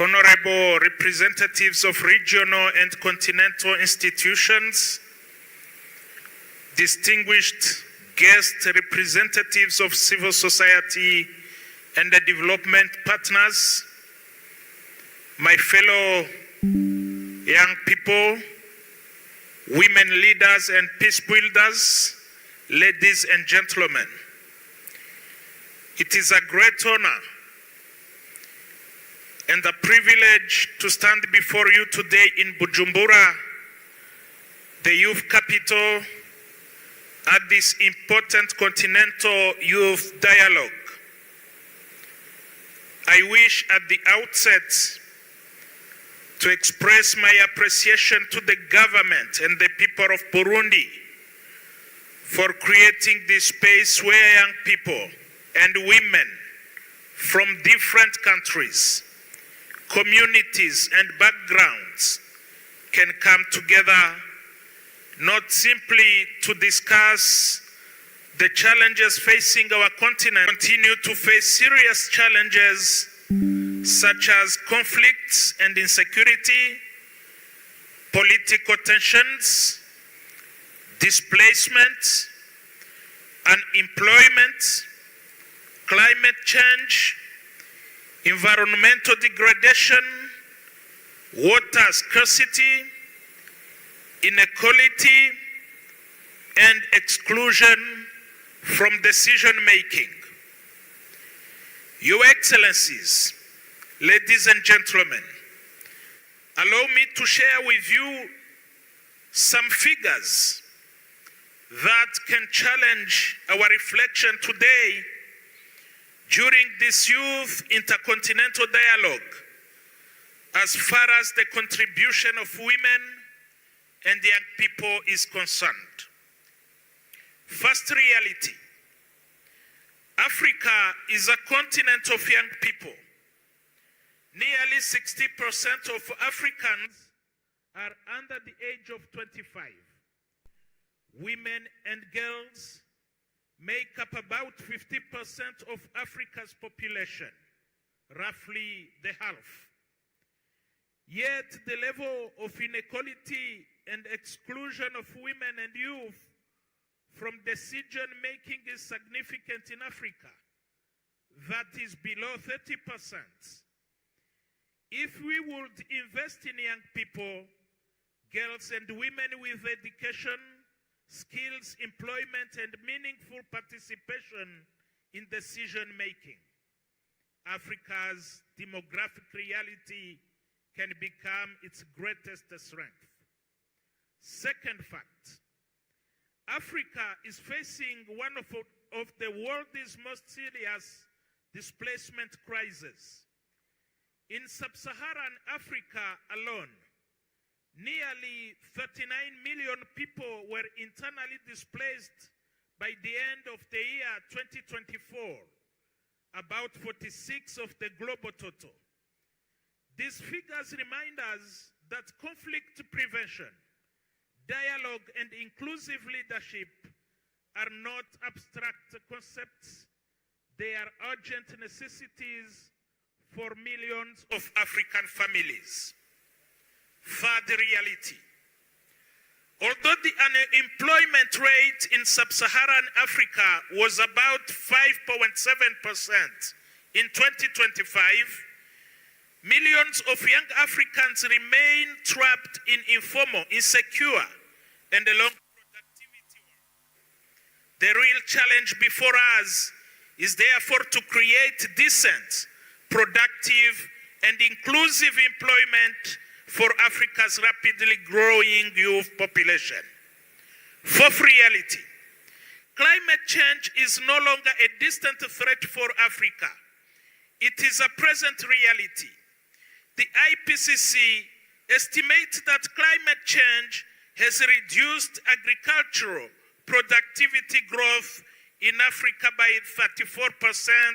honorable representatives of regional and continental institutions, distinguished guest representatives of civil society and the development partners, my fellow young people, women leaders and peace builders, ladies and gentlemen. It is a great honor and a privilege to stand before you today in Bujumbura, the youth capital, at this important Continental Youth Dialogue. I wish at the outset to express my appreciation to the government and the people of Burundi for creating this space where young people and women from different countries, communities, and backgrounds can come together, not simply to discuss the challenges facing our continent, continue to face serious challenges such as conflicts and insecurity, political tensions, displacement, unemployment, climate change, environmental degradation, water scarcity, inequality, and exclusion from decision making. Your Excellencies, ladies and gentlemen, allow me to share with you some figures that can challenge our reflection today during this youth intercontinental dialogue as far as the contribution of women and young people is concerned. First reality, Africa is a continent of young people. Nearly 60% of Africans are under the age of 25. Women and girls make up about 50% of Africa's population, roughly the half. Yet the level of inequality and exclusion of women and youth from decision making is significant in Africa. That is below 30%. If we would invest in young people, girls and women with education, skills, employment, and meaningful participation in decision making, Africa's demographic reality can become its greatest strength. Second fact, Africa is facing one of the world's most serious displacement crises. In sub-Saharan Africa alone, nearly 39 million people were internally displaced by the end of the year 2024, about 46 of the global total. These figures remind us that conflict prevention, dialogue, and inclusive leadership are not abstract concepts. They are urgent necessities for millions of African families. Third reality, although the unemployment rate in sub-Saharan Africa was about 5.7% in 2025, millions of young Africans remain trapped in informal, insecure, and a long productivity work. The real challenge before us is therefore to create decent, productive, and inclusive employment for Africa's rapidly growing youth population. Fourth reality, climate change is no longer a distant threat for Africa. It is a present reality. The IPCC estimates that climate change has reduced agricultural productivity growth in Africa by 34%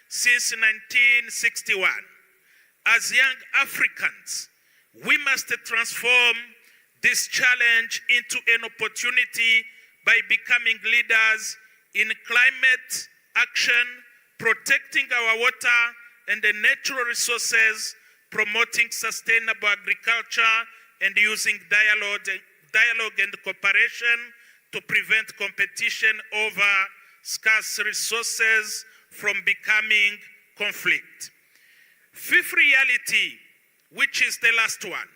since 1961. As young Africans, we must transform this challenge into an opportunity by becoming leaders in climate action, protecting our water and the natural resources promoting sustainable agriculture, and using dialogue and cooperation to prevent competition over scarce resources from becoming conflict. Fifth reality, which is the last one.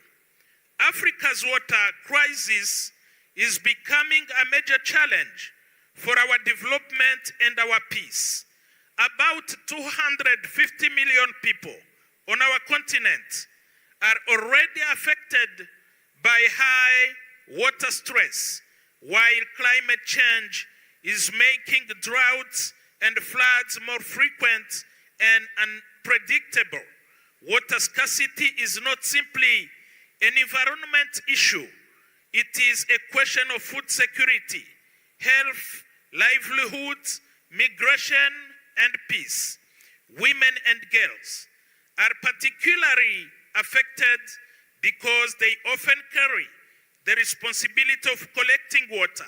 Africa's water crisis is becoming a major challenge for our development and our peace. About 250 million people on our continent are already affected by high water stress, while climate change is making droughts and floods more frequent and unpredictable. Water scarcity is not simply an environment issue. It is a question of food security, health, livelihoods, migration, and peace. Women and girls are particularly affected because they often carry the responsibility of collecting water.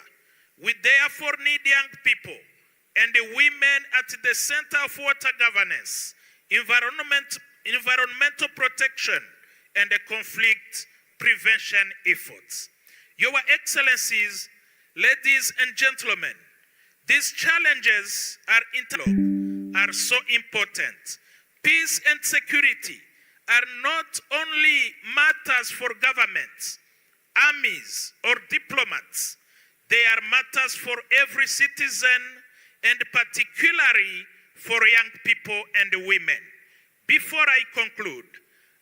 We therefore need young people and the women at the center of water governance, environmental protection, and the conflict prevention efforts. Your Excellencies, ladies and gentlemen, these challenges are interlocked, are so important. Peace and security are not only matters for governments, armies, or diplomats. They are matters for every citizen, and particularly for young people and women. Before I conclude,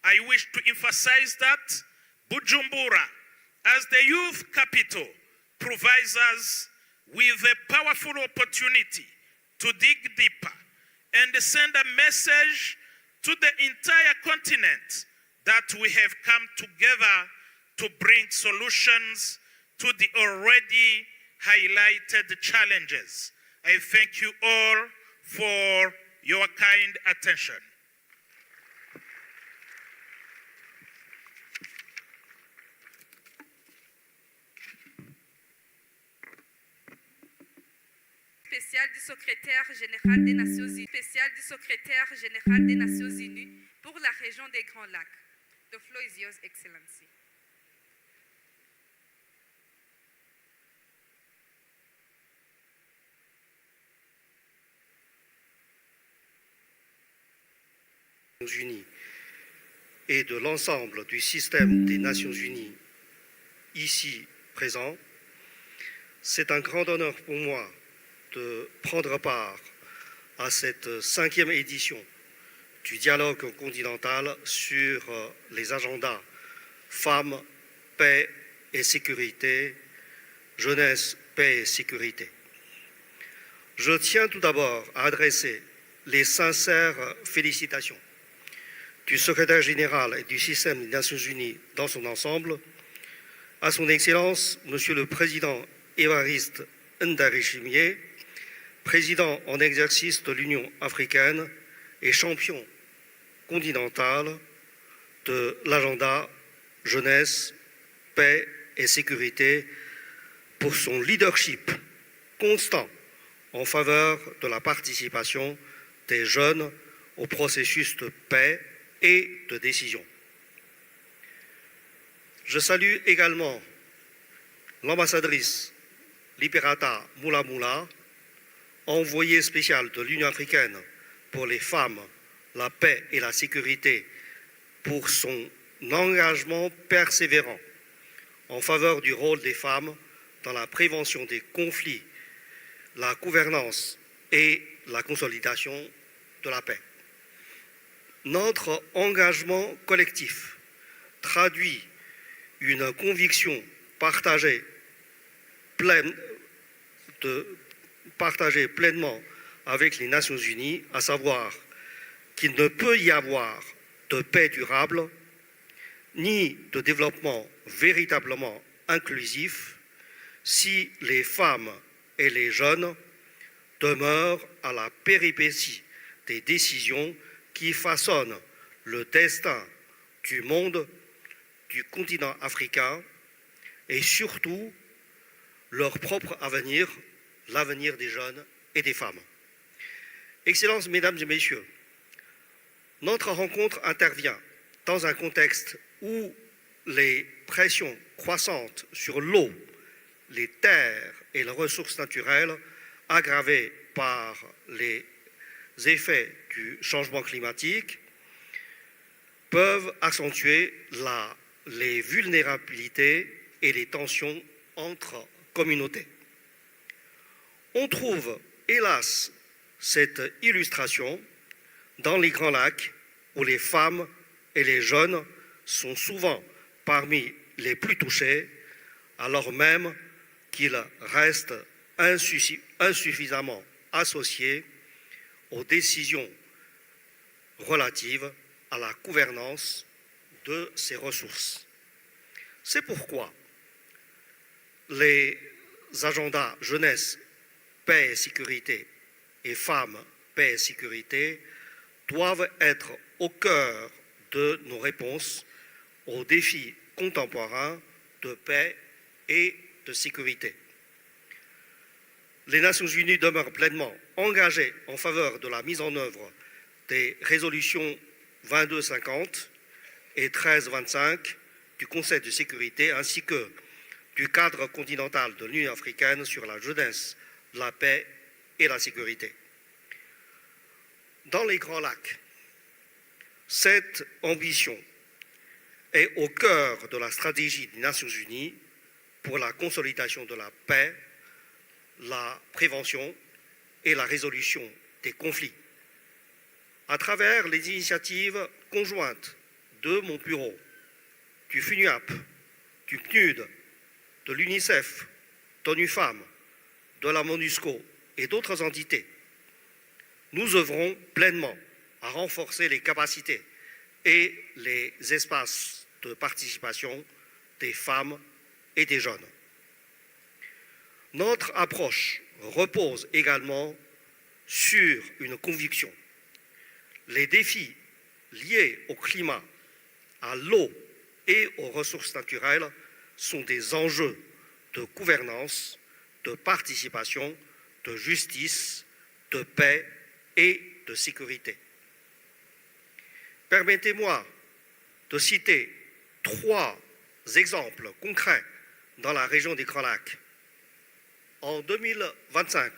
I wish to emphasize that Bujumbura, as the youth capital, provides us with a powerful opportunity to dig deeper and send a message to the entire continent that we have come together to bring solutions to the already highlighted challenges. I thank you all for your kind attention. Spécial du secrétaire général des Nations Unies, pour la région des Grands Lacs. The floor is yours, Excellency. Unies et de l'ensemble du système des Nations Unies ici présent, c'est un grand honneur pour moi de prendre part à cette 5e édition du dialogue continental sur les agendas femmes, paix et sécurité, jeunesse, paix et sécurité. Je tiens tout d'abord à adresser les sincères félicitations du secrétaire général et du système des Nations Unies dans son ensemble, à son Excellence, Monsieur le Président Évariste Ndayishimiye, président en exercice de l'Union africaine et champion continental de l'agenda jeunesse, paix et sécurité, pour son leadership constant en faveur de la participation des jeunes au processus de paix et de décision. Je salue également l'ambassadrice Liberata Mulamula, envoyée spéciale de l'Union africaine pour les femmes, la paix et la sécurité, pour son engagement persévérant en faveur du rôle des femmes dans la prévention des conflits, la gouvernance et la consolidation de la paix. Notre engagement collectif traduit une conviction partagée pleinement avec les Nations Unies, à savoir qu'il ne peut y avoir de paix durable ni de développement véritablement inclusif si les femmes et les jeunes demeurent à la péripétie des décisions qui façonnent le destin du monde, du continent africain et surtout leur propre avenir, l'avenir des jeunes et des femmes. Excellences, Mesdames et Messieurs, notre rencontre intervient dans un contexte où les pressions croissantes sur l'eau, les terres et les ressources naturelles, aggravées par les effets du changement climatique, peuvent accentuer les vulnérabilités et les tensions entre communautés. On trouve, hélas, cette illustration dans les Grands Lacs, où les femmes et les jeunes sont souvent parmi les plus touchés, alors même qu'ils restent insuffisamment associés aux décisions relatives à la gouvernance de ces ressources. C'est pourquoi les agendas jeunesse, paix et sécurité et femmes, paix et sécurité doivent être au cœur de nos réponses aux défis contemporains de paix et de sécurité. Les Nations Unies demeurent pleinement engagées en faveur de la mise en œuvre des résolutions 2250 et 1325 du Conseil de sécurité ainsi que du cadre continental de l'Union africaine sur la jeunesse, la paix et la sécurité. Dans les Grands Lacs, cette ambition est au cœur de la stratégie des Nations Unies pour la consolidation de la paix, la prévention et la résolution des conflits. À travers les initiatives conjointes de mon bureau, du FUNUAP, du PNUD, de l'UNICEF, d'ONU Femmes, de la MONUSCO et d'autres entités, nous œuvrons pleinement à renforcer les capacités et les espaces de participation des femmes et des jeunes. Notre approche repose également sur une conviction. Les défis liés au climat, à l'eau et aux ressources naturelles sont des enjeux de gouvernance, de participation, de justice, de paix et de sécurité. Permettez-moi de citer 3 exemples concrets dans la région des Grands Lacs. En 2025,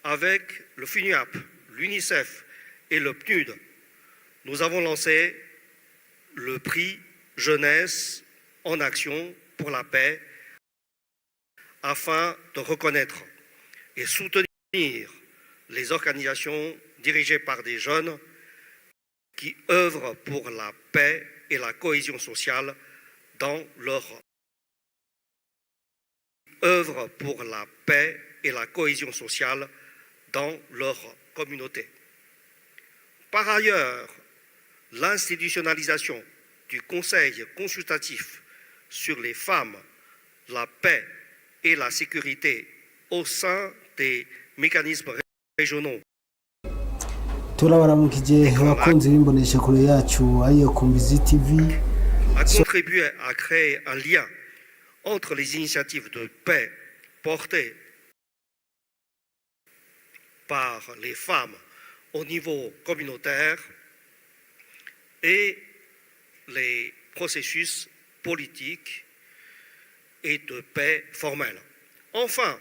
avec le FUNUAP, l'UNICEF et le PNUD, nous avons lancé le prix Jeunesse en action pour la paix afin de reconnaître et soutenir les organisations dirigées par des jeunes qui œuvrent pour la paix et la cohésion sociale dans leur communauté. Par ailleurs, l'institutionnalisation du Conseil consultatif sur les femmes, la paix et la sécurité au sein des mécanismes régionaux turabaramukije abakunzi b'imboneshakure yacu ariyo Kumbizi TV a contribué à créer un lien entre les initiatives de paix portées par les femmes au niveau communautaire et les processus politiques et de paix formels. Enfin,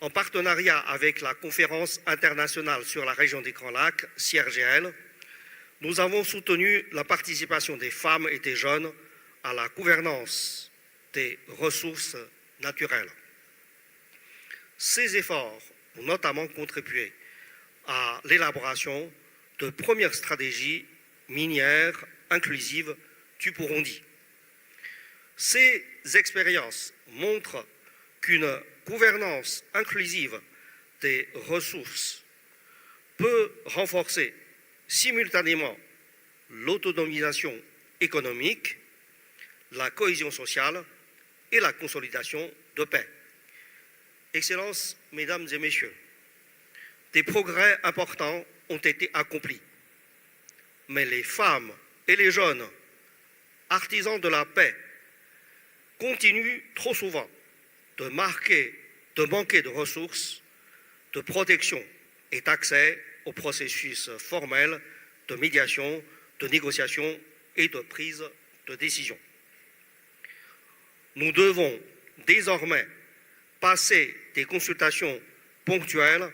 en partenariat avec la Conférence internationale sur la région des Grands Lacs, CIRGL, nous avons soutenu la participation des femmes et des jeunes à la gouvernance des ressources naturelles. Ces efforts ont notamment contribué à l'élaboration de premières stratégies minières inclusives du Burundi. Ces expériences montrent qu'une gouvernance inclusive des ressources peut renforcer simultanément l'autonomisation économique, la cohésion sociale et la consolidation de paix. Excellences, Mesdames et Messieurs, des progrès importants ont été accomplis, mais les femmes et les jeunes, artisans de la paix, continuent trop souvent de manquer de ressources, de protection et d'accès aux processus formels de médiation, de négociation et de prise de décision. Nous devons désormais passer des consultations ponctuelles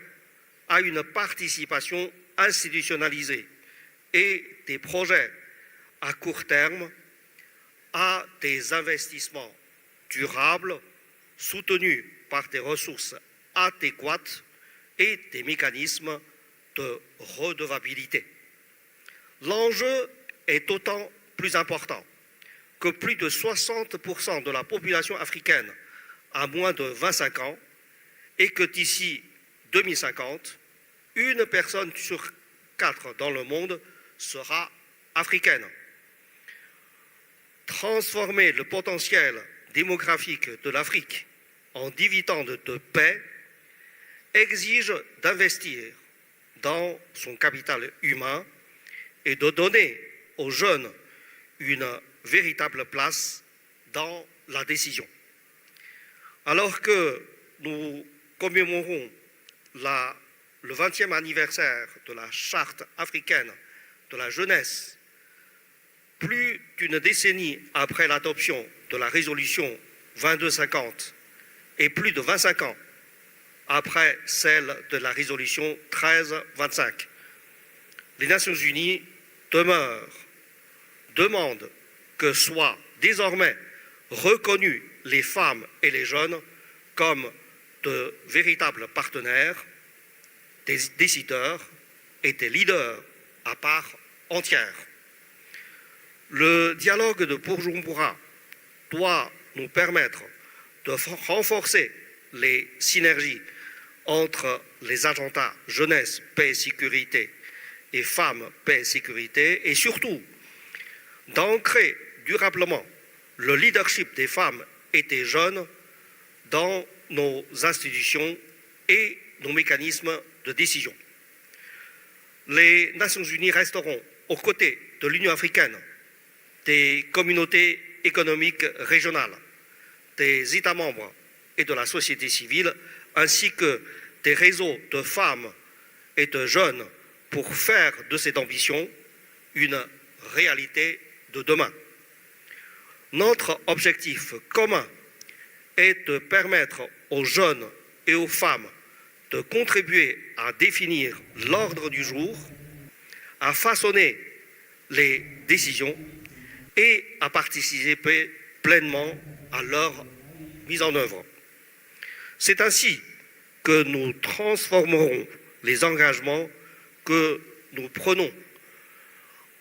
à une participation institutionnalisée et des projets à court terme à des investissements durables soutenus par des ressources adéquates et des mécanismes de redevabilité. L'enjeu est d'autant plus important que plus de 60% de la population africaine a moins de 25 ans et que d'ici 2050, une personne sur 4 dans le monde sera africaine. Transformer le potentiel démographique de l'Afrique en dividende de paix exige d'investir dans son capital humain et de donner aux jeunes une véritable place dans la décision. Alors que nous commémorons le 20e anniversaire de la Charte africaine de la jeunesse, plus d'une décennie après l'adoption de la résolution 2250 et plus de 25 ans après celle de la résolution 1325, les Nations Unies demandent que soient désormais reconnus les femmes et les jeunes comme de véritables partenaires, des décideurs et des leaders à part entière. Le dialogue de Bujumbura doit nous permettre de renforcer les synergies entre les agendas jeunesse, paix, sécurité et femmes, paix, sécurité, et surtout d'ancrer durablement le leadership des femmes et des jeunes dans nos institutions et nos mécanismes de décision. Les Nations Unies resteront aux côtés de l'Union africaine, des communautés économiques régionales, des États membres et de la société civile, ainsi que des réseaux de femmes et de jeunes pour faire de cette ambition une réalité de demain. Notre objectif commun est de permettre aux jeunes et aux femmes de contribuer à définir l'ordre du jour, à façonner les décisions et à participer pleinement à leur mise en œuvre. C'est ainsi que nous transformerons les engagements que nous prenons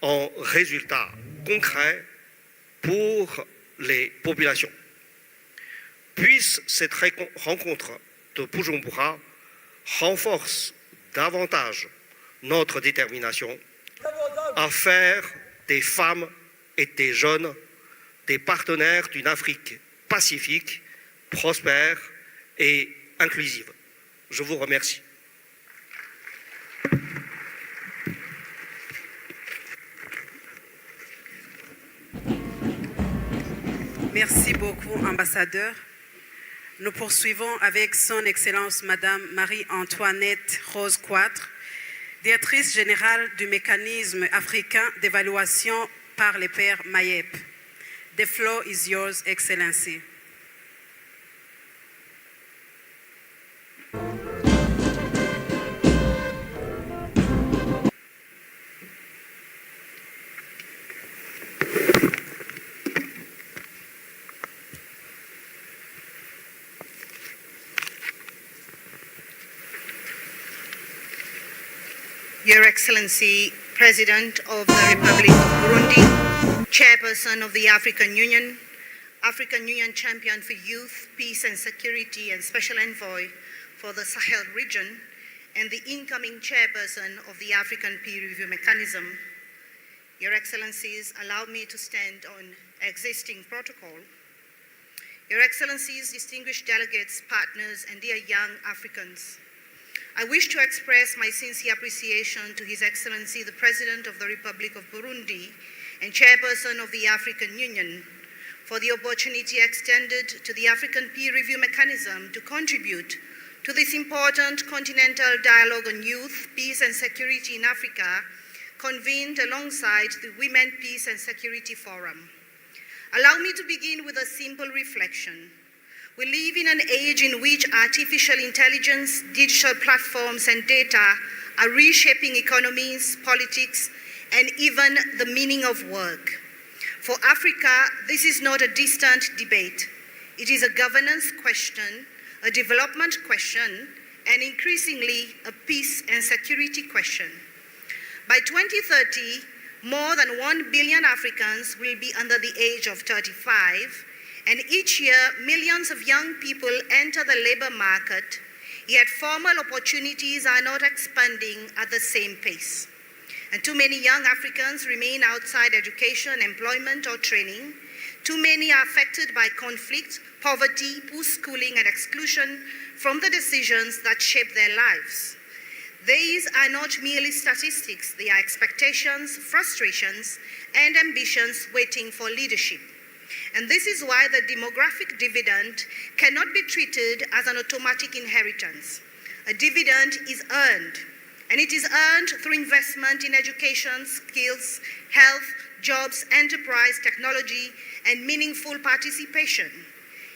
en résultats concrets pour les populations. Puisse cette rencontre de Bujumbura renforce davantage notre détermination à faire des femmes et des jeunes des partenaires d'une Afrique pacifique, prospère et inclusive. Je vous remercie. Merci beaucoup, ambassadeur. Nous poursuivons avec son Excellence Madame Marie-Antoinette Rose-Quatre, directrice générale du mécanisme africain d'évaluation par les pairs MAEP. The floor is yours, Excellency. Your Excellency, President of the Republic of Burundi, Chairperson of the African Union Champion for Youth, Peace and Security and Special Envoy for the Sahel region, and the incoming Chairperson of the African Peer Review Mechanism. Your Excellencies, allow me to stand on existing protocol. Your Excellencies, distinguished delegates, partners, and dear young Africans, I wish to express my sincere appreciation to His Excellency, the President of the Republic of Burundi and Chairperson of the African Union, for the opportunity extended to the African Peer Review Mechanism to contribute to this important continental dialogue on youth, peace and security in Africa convened alongside the Women, Peace and Security Forum. Allow me to begin with a simple reflection. We live in an age in which artificial intelligence, digital platforms, and data are reshaping economies, politics, and even the meaning of work. For Africa, this is not a distant debate. It is a governance question, a development question, and increasingly a peace and security question. By 2030, more than 1 billion Africans will be under the age of 35, and each year millions of young people enter the labor market, yet formal opportunities are not expanding at the same pace. And too many young Africans remain outside education, employment, or training. Too many are affected by conflict, poverty, poor schooling, and exclusion from the decisions that shape their lives. These are not merely statistics, they are expectations, frustrations, and ambitions waiting for leadership. And this is why the demographic dividend cannot be treated as an automatic inheritance. A dividend is earned, and it is earned through investment in education, skills, health, jobs, enterprise, technology, and meaningful participation.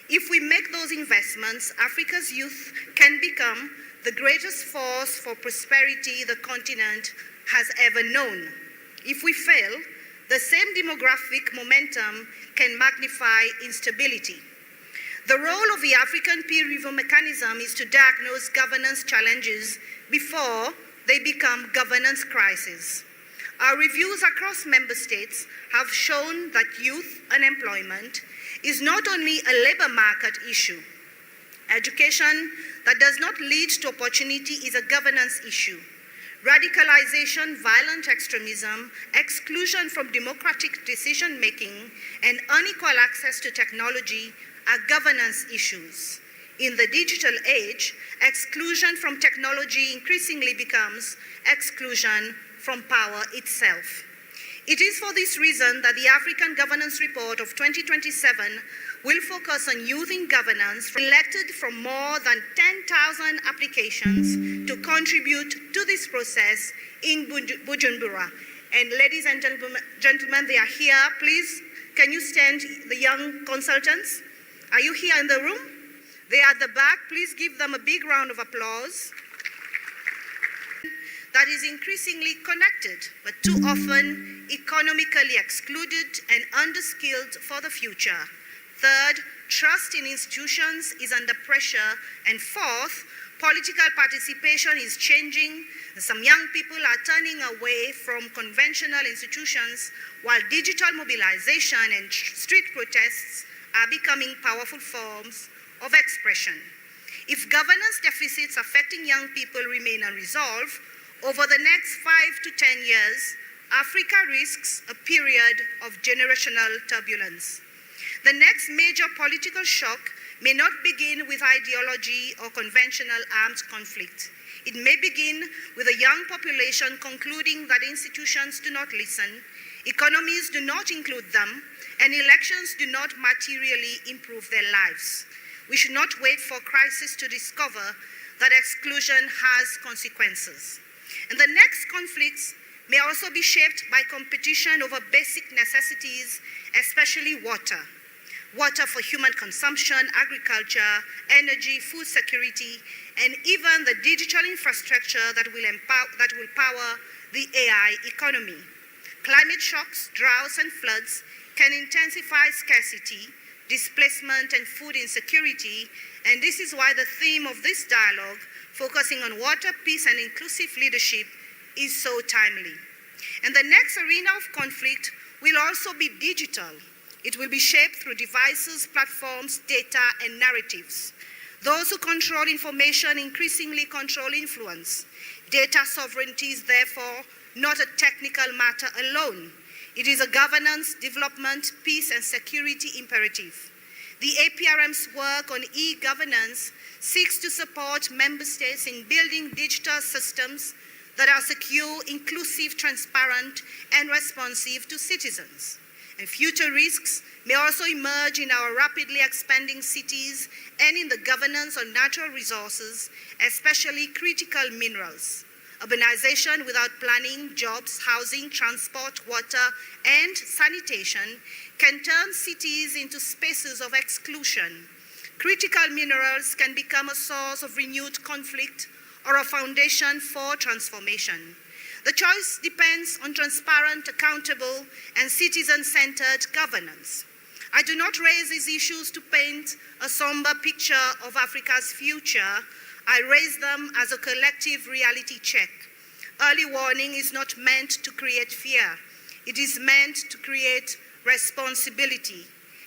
If we make those investments, Africa's youth can become the greatest force for prosperity the continent has ever known. If we fail, the same demographic momentum can magnify instability. The role of the African peer review mechanism is to diagnose governance challenges before they become governance crises. Our reviews across member states have shown that youth unemployment is not only a labor market issue. Education that does not lead to opportunity is a governance issue. Radicalization, violent extremism, exclusion from democratic decision-making, and unequal access to technology are governance issues. In the digital age, exclusion from technology increasingly becomes exclusion from power itself. It is for this reason that the African Governance Report of 2027 will focus on youth in governance, selected from more than 10,000 applications to contribute to this process in Bujumbura. And ladies and gentlemen, they are here. Please, can you stand, the young consultants? Are you here in the room? They are at the back. Please give them a big round of applause. That is increasingly connected, but too often economically excluded and underskilled for the future. Third, trust in institutions is under pressure. And fourth, political participation is changing. Some young people are turning away from conventional institutions, while digital mobilization and street protests are becoming powerful forms of expression. If governance deficits affecting young people remain unresolved, over the next 5 to 10 years, Africa risks a period of generational turbulence. The next major political shock may not begin with ideology or conventional armed conflict. It may begin with a young population concluding that institutions do not listen, economies do not include them, and elections do not materially improve their lives. We should not wait for crisis to discover that exclusion has consequences. And the next conflicts may also be shaped by competition over basic necessities, especially water. Water for human consumption, agriculture, energy, food security, and even the digital infrastructure that will power the AI economy. Climate shocks, droughts, and floods can intensify scarcity, displacement, and food insecurity, and this is why the theme of this dialogue, focusing on water, peace, and inclusive leadership, is so timely. And the next arena of conflict will also be digital. It will be shaped through devices, platforms, data, and narratives. Those who control information increasingly control influence. Data sovereignty is therefore not a technical matter alone. It is a governance, development, peace, and security imperative. The APRM's work on e-governance seeks to support member states in building digital systems that are secure, inclusive, transparent, and responsive to citizens. And future risks may also emerge in our rapidly expanding cities and in the governance of natural resources, especially critical minerals. Urbanization without planning, jobs, housing, transport, water, and sanitation can turn cities into spaces of exclusion. Critical minerals can become a source of renewed conflict or a foundation for transformation. The choice depends on transparent, accountable, and citizen-centered governance. I do not raise these issues to paint a somber picture of Africa's future. I raise them as a collective reality check. Early warning is not meant to create fear. It is meant to create responsibility.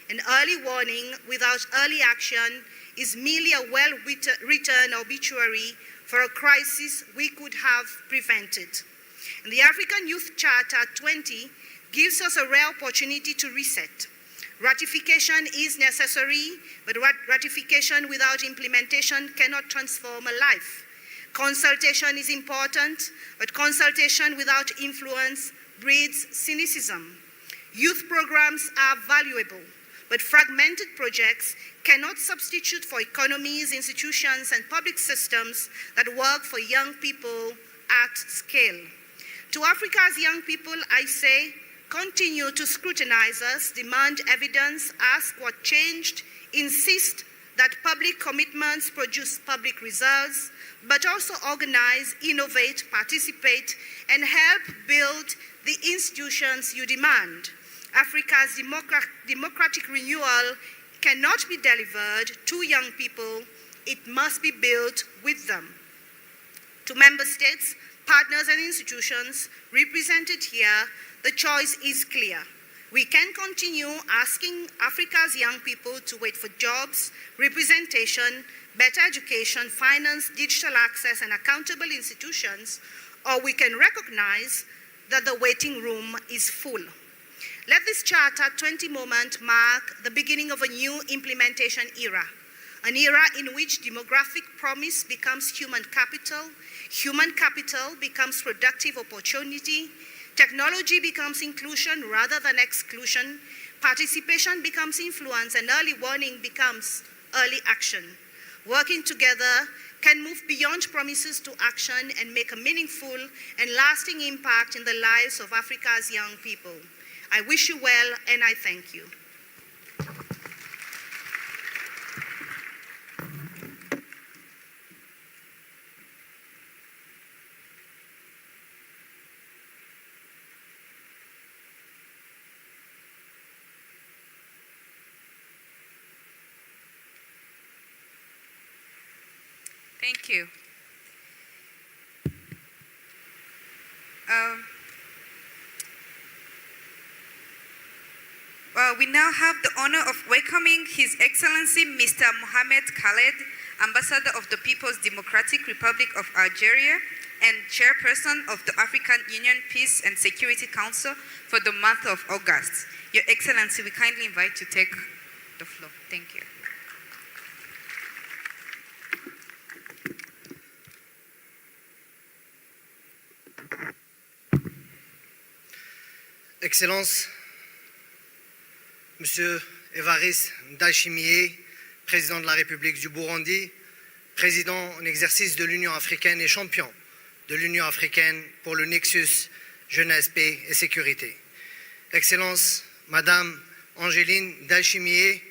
An early warning without early action is merely a well-written obituary for a crisis we could have prevented. And the African Youth Charter 20 gives us a rare opportunity to reset. Ratification is necessary, but ratification without implementation cannot transform a life. Consultation is important, but consultation without influence breeds cynicism. Youth programs are valuable, but fragmented projects cannot substitute for economies, institutions, and public systems that work for young people at scale. To Africa's young people, I say, continue to scrutinize us, demand evidence, ask what changed, insist that public commitments produce public results, but also organize, innovate, participate, and help build the institutions you demand. Africa's democratic renewal cannot be delivered to young people, it must be built with them. To member states, partners and institutions represented here, the choice is clear. We can continue asking Africa's young people to wait for jobs, representation, better education, finance, digital access, and accountable institutions, or we can recognize that the waiting room is full. Let this Charter 20 moment mark the beginning of a new implementation era, an era in which demographic promise becomes human capital becomes productive opportunity, technology becomes inclusion rather than exclusion, participation becomes influence, and early warning becomes early action. Working together can move beyond promises to action and make a meaningful and lasting impact in the lives of Africa's young people. I wish you well, and I thank you. Thank you. We now have the honor of welcoming His Excellency Mr. Mohamed Khaled, Ambassador of the People's Democratic Republic of Algeria and Chairperson of the African Union Peace and Security Council for the month of August. Your Excellency, we kindly invite you to take the floor. Thank you. Excellences, Monsieur Évariste Ndayishimiye, Président de la République du Burundi, Président en exercice de l'Union africaine et champion de l'Union africaine pour le Nexus Jeunesse, Paix et Sécurité. Excellences, Madame Angeline Ndayishimiye,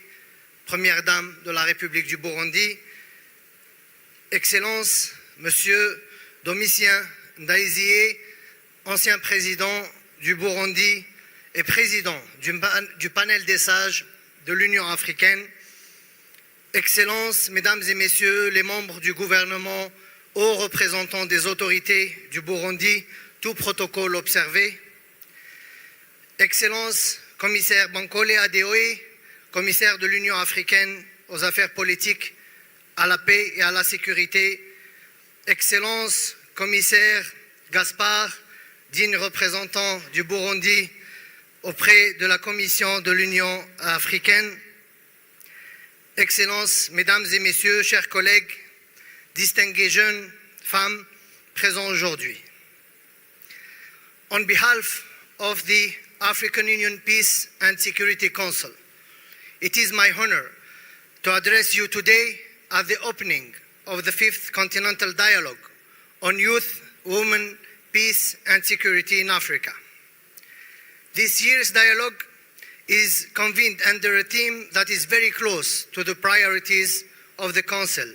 Première Dame de la République du Burundi, Excellences, Monsieur Domitien Ndayizeye, ancien président du Burundi et président du panel des sages de l'Union africaine, Excellences, Mesdames et Messieurs les membres du gouvernement, hauts représentants des autorités du Burundi, tout protocole observé, Excellences, Commissaire Bankole Adeoye, commissaire de l'Union africaine aux affaires politiques, à la paix et à la sécurité, Excellences, Commissaire Gaspard, digne représentant du Burundi auprès de la Commission de l'Union africaine, Excellences, Mesdames et Messieurs, chers collègues, distingués jeunes, femmes présents aujourd'hui. On behalf of the African Union Peace and Security Council, it is my honor to address you today at the opening of the 5th Continental Dialogue on Youth women, peace and security in Africa. This year's dialogue is convened under a theme that is very close to the priorities of the Council,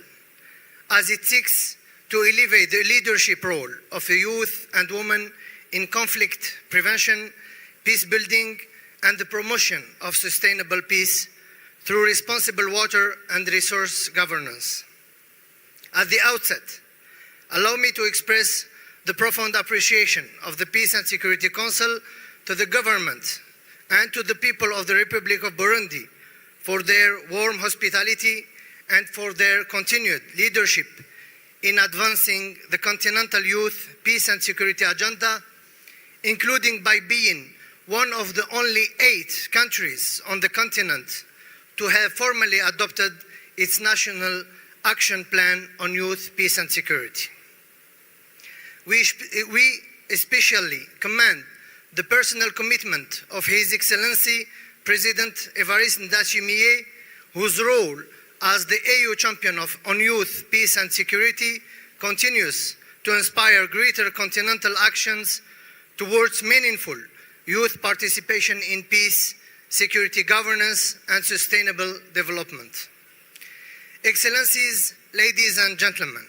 as it seeks to elevate the leadership role of the youth and women in conflict prevention, peace building, and the promotion of sustainable peace through responsible water and resource governance. At the outset, allow me to express the profound appreciation of the Peace and Security Council to the government and to the people of the Republic of Burundi for their warm hospitality and for their continued leadership in advancing the Continental Youth Peace and Security Agenda, including by being one of the only 8 countries on the continent to have formally adopted its National Action Plan on Youth, Peace and Security. We especially commend the personal commitment of His Excellency President Evariste Ndayishimiye, whose role as the AU champion on youth, peace and security continues to inspire greater continental actions towards meaningful youth participation in peace, security governance and sustainable development. Excellencies, ladies and gentlemen,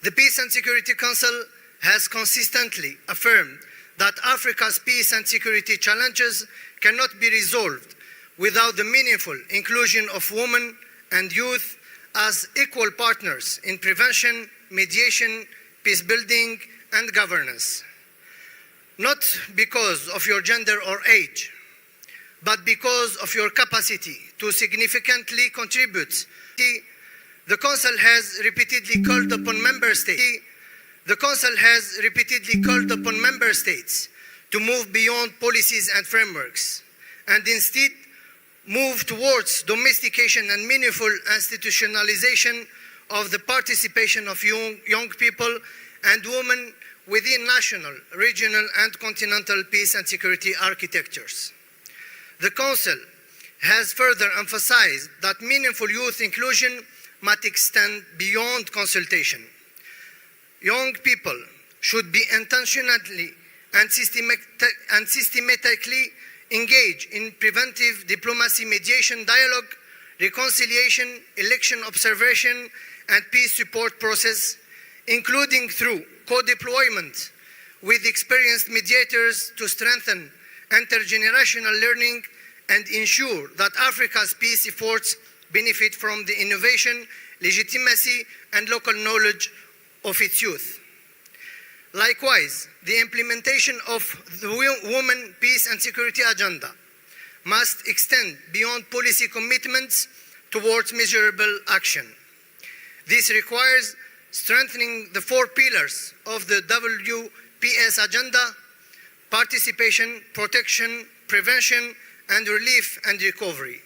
the Peace and Security Council has consistently affirmed that Africa's peace and security challenges cannot be resolved without the meaningful inclusion of women and youth as equal partners in prevention, mediation, peace building, and governance. Not because of your gender or age, but because of your capacity to significantly contribute. The Council has repeatedly called upon member states to move beyond policies and frameworks and instead move towards domestication and meaningful institutionalization of the participation of young people and women within national, regional and continental peace and security architectures. The Council has further emphasized that meaningful youth inclusion must extend beyond consultation. Young people should be intentionally and systematically engage in preventive diplomacy, mediation, dialogue, reconciliation, election observation, and peace support process, including through co-deployment with experienced mediators to strengthen intergenerational learning and ensure that Africa's peace efforts benefit from the innovation, legitimacy, and local knowledge of its youth. Likewise, the implementation of the Women, Peace and Security Agenda must extend beyond policy commitments towards measurable action. This requires strengthening the 4 pillars of the WPS agenda: participation, protection, prevention, and relief and recovery,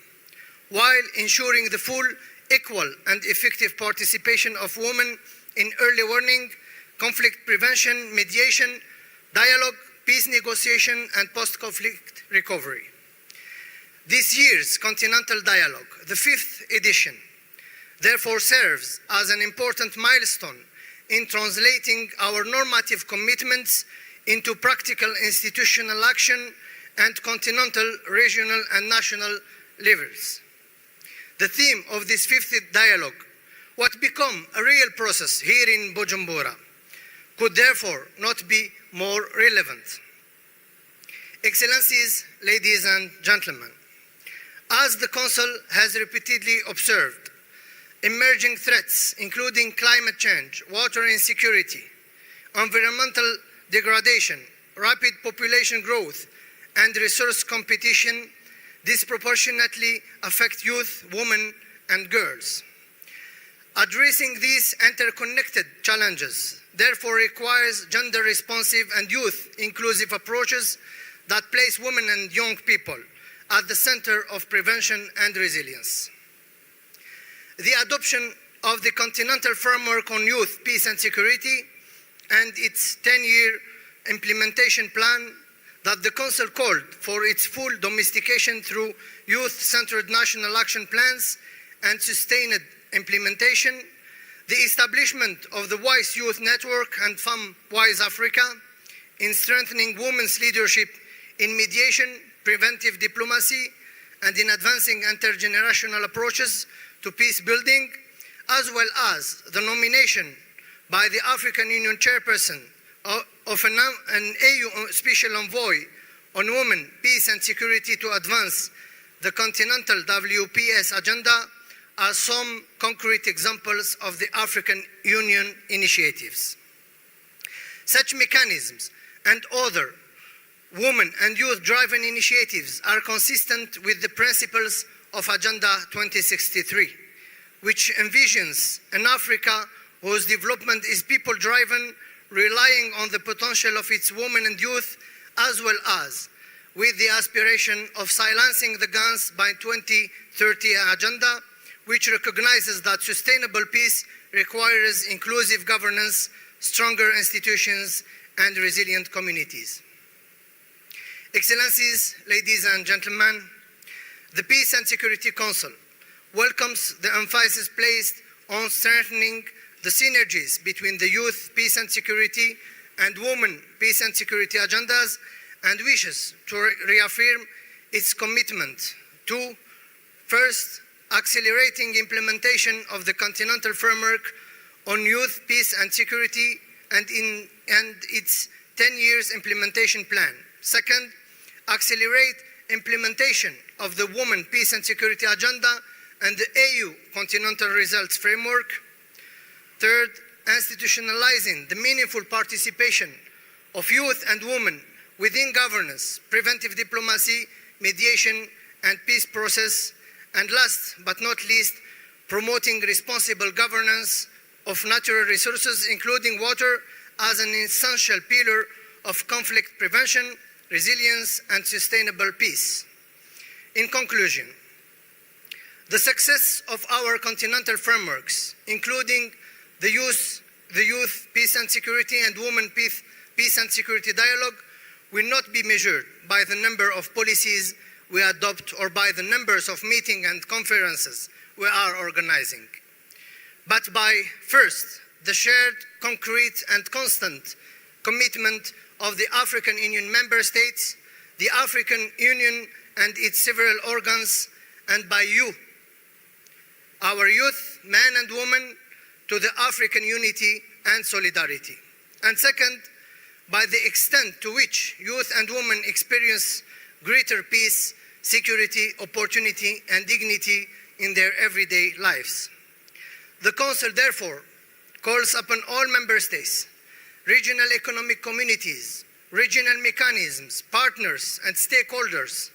while ensuring the full, equal, and effective participation of women in early warning, conflict prevention, mediation, dialogue, peace negotiation, and post-conflict recovery. This year's Continental Dialogue, the 5th edition, therefore serves as an important milestone in translating our normative commitments into practical institutional action at continental, regional, and national levels. The theme of this 5th dialogue, what become a real process here in Bujumbura, could therefore not be more relevant. Excellencies, ladies and gentlemen, as the Council has repeatedly observed, emerging threats including climate change, water insecurity, environmental degradation, rapid population growth, and resource competition disproportionately affect youth, women, and girls. Addressing these interconnected challenges therefore requires gender-responsive and youth-inclusive approaches that place women and young people at the center of prevention and resilience. The adoption of the Continental Framework on Youth, Peace and Security and its 10-year implementation plan that the Council called for its full domestication through youth-centered national action plans and sustained implementation the establishment of the WISE Youth Network and Femme WISE Africa, in strengthening women's leadership in mediation, preventive diplomacy, and in advancing intergenerational approaches to peace building, as well as the nomination by the African Union chairperson of an AU Special Envoy on Women, Peace and Security to advance the Continental WPS agenda are some concrete examples of the African Union initiatives. Such mechanisms and other women and youth-driven initiatives are consistent with the principles of Agenda 2063, which envisions an Africa whose development is people-driven, relying on the potential of its women and youth, as well as with the aspiration of silencing the guns by 2030 agenda, which recognizes that sustainable peace requires inclusive governance, stronger institutions, and resilient communities. Excellencies, ladies and gentlemen, the Peace and Security Council welcomes the emphasis placed on strengthening the synergies between the youth, peace and security, and women, peace and security agendas, and wishes to reaffirm its commitment to, first, accelerating implementation of the Continental Framework on Youth, Peace and Security and its 10 years implementation plan. Second, accelerate implementation of the Women, Peace and Security Agenda and the AU Continental Results Framework. Third, institutionalizing the meaningful participation of youth and women within governance, preventive diplomacy, mediation, and peace process. And last but not least, promoting responsible governance of natural resources, including water, as an essential pillar of conflict prevention, resilience, and sustainable peace. In conclusion, the success of our continental frameworks, including the Youth, Peace and Security and Women, Peace and Security Dialogue, will not be measured by the number of policies we adopt or by the numbers of meetings and conferences we are organizing, but by, first, the shared, concrete, and constant commitment of the African Union member states, the African Union and its several organs, and by you, our youth, men and women, to the African unity and solidarity. And second, by the extent to which youth and women experience greater peace, security, opportunity, and dignity in their everyday lives. The Council, therefore, calls upon all member states, regional economic communities, regional mechanisms, partners, and stakeholders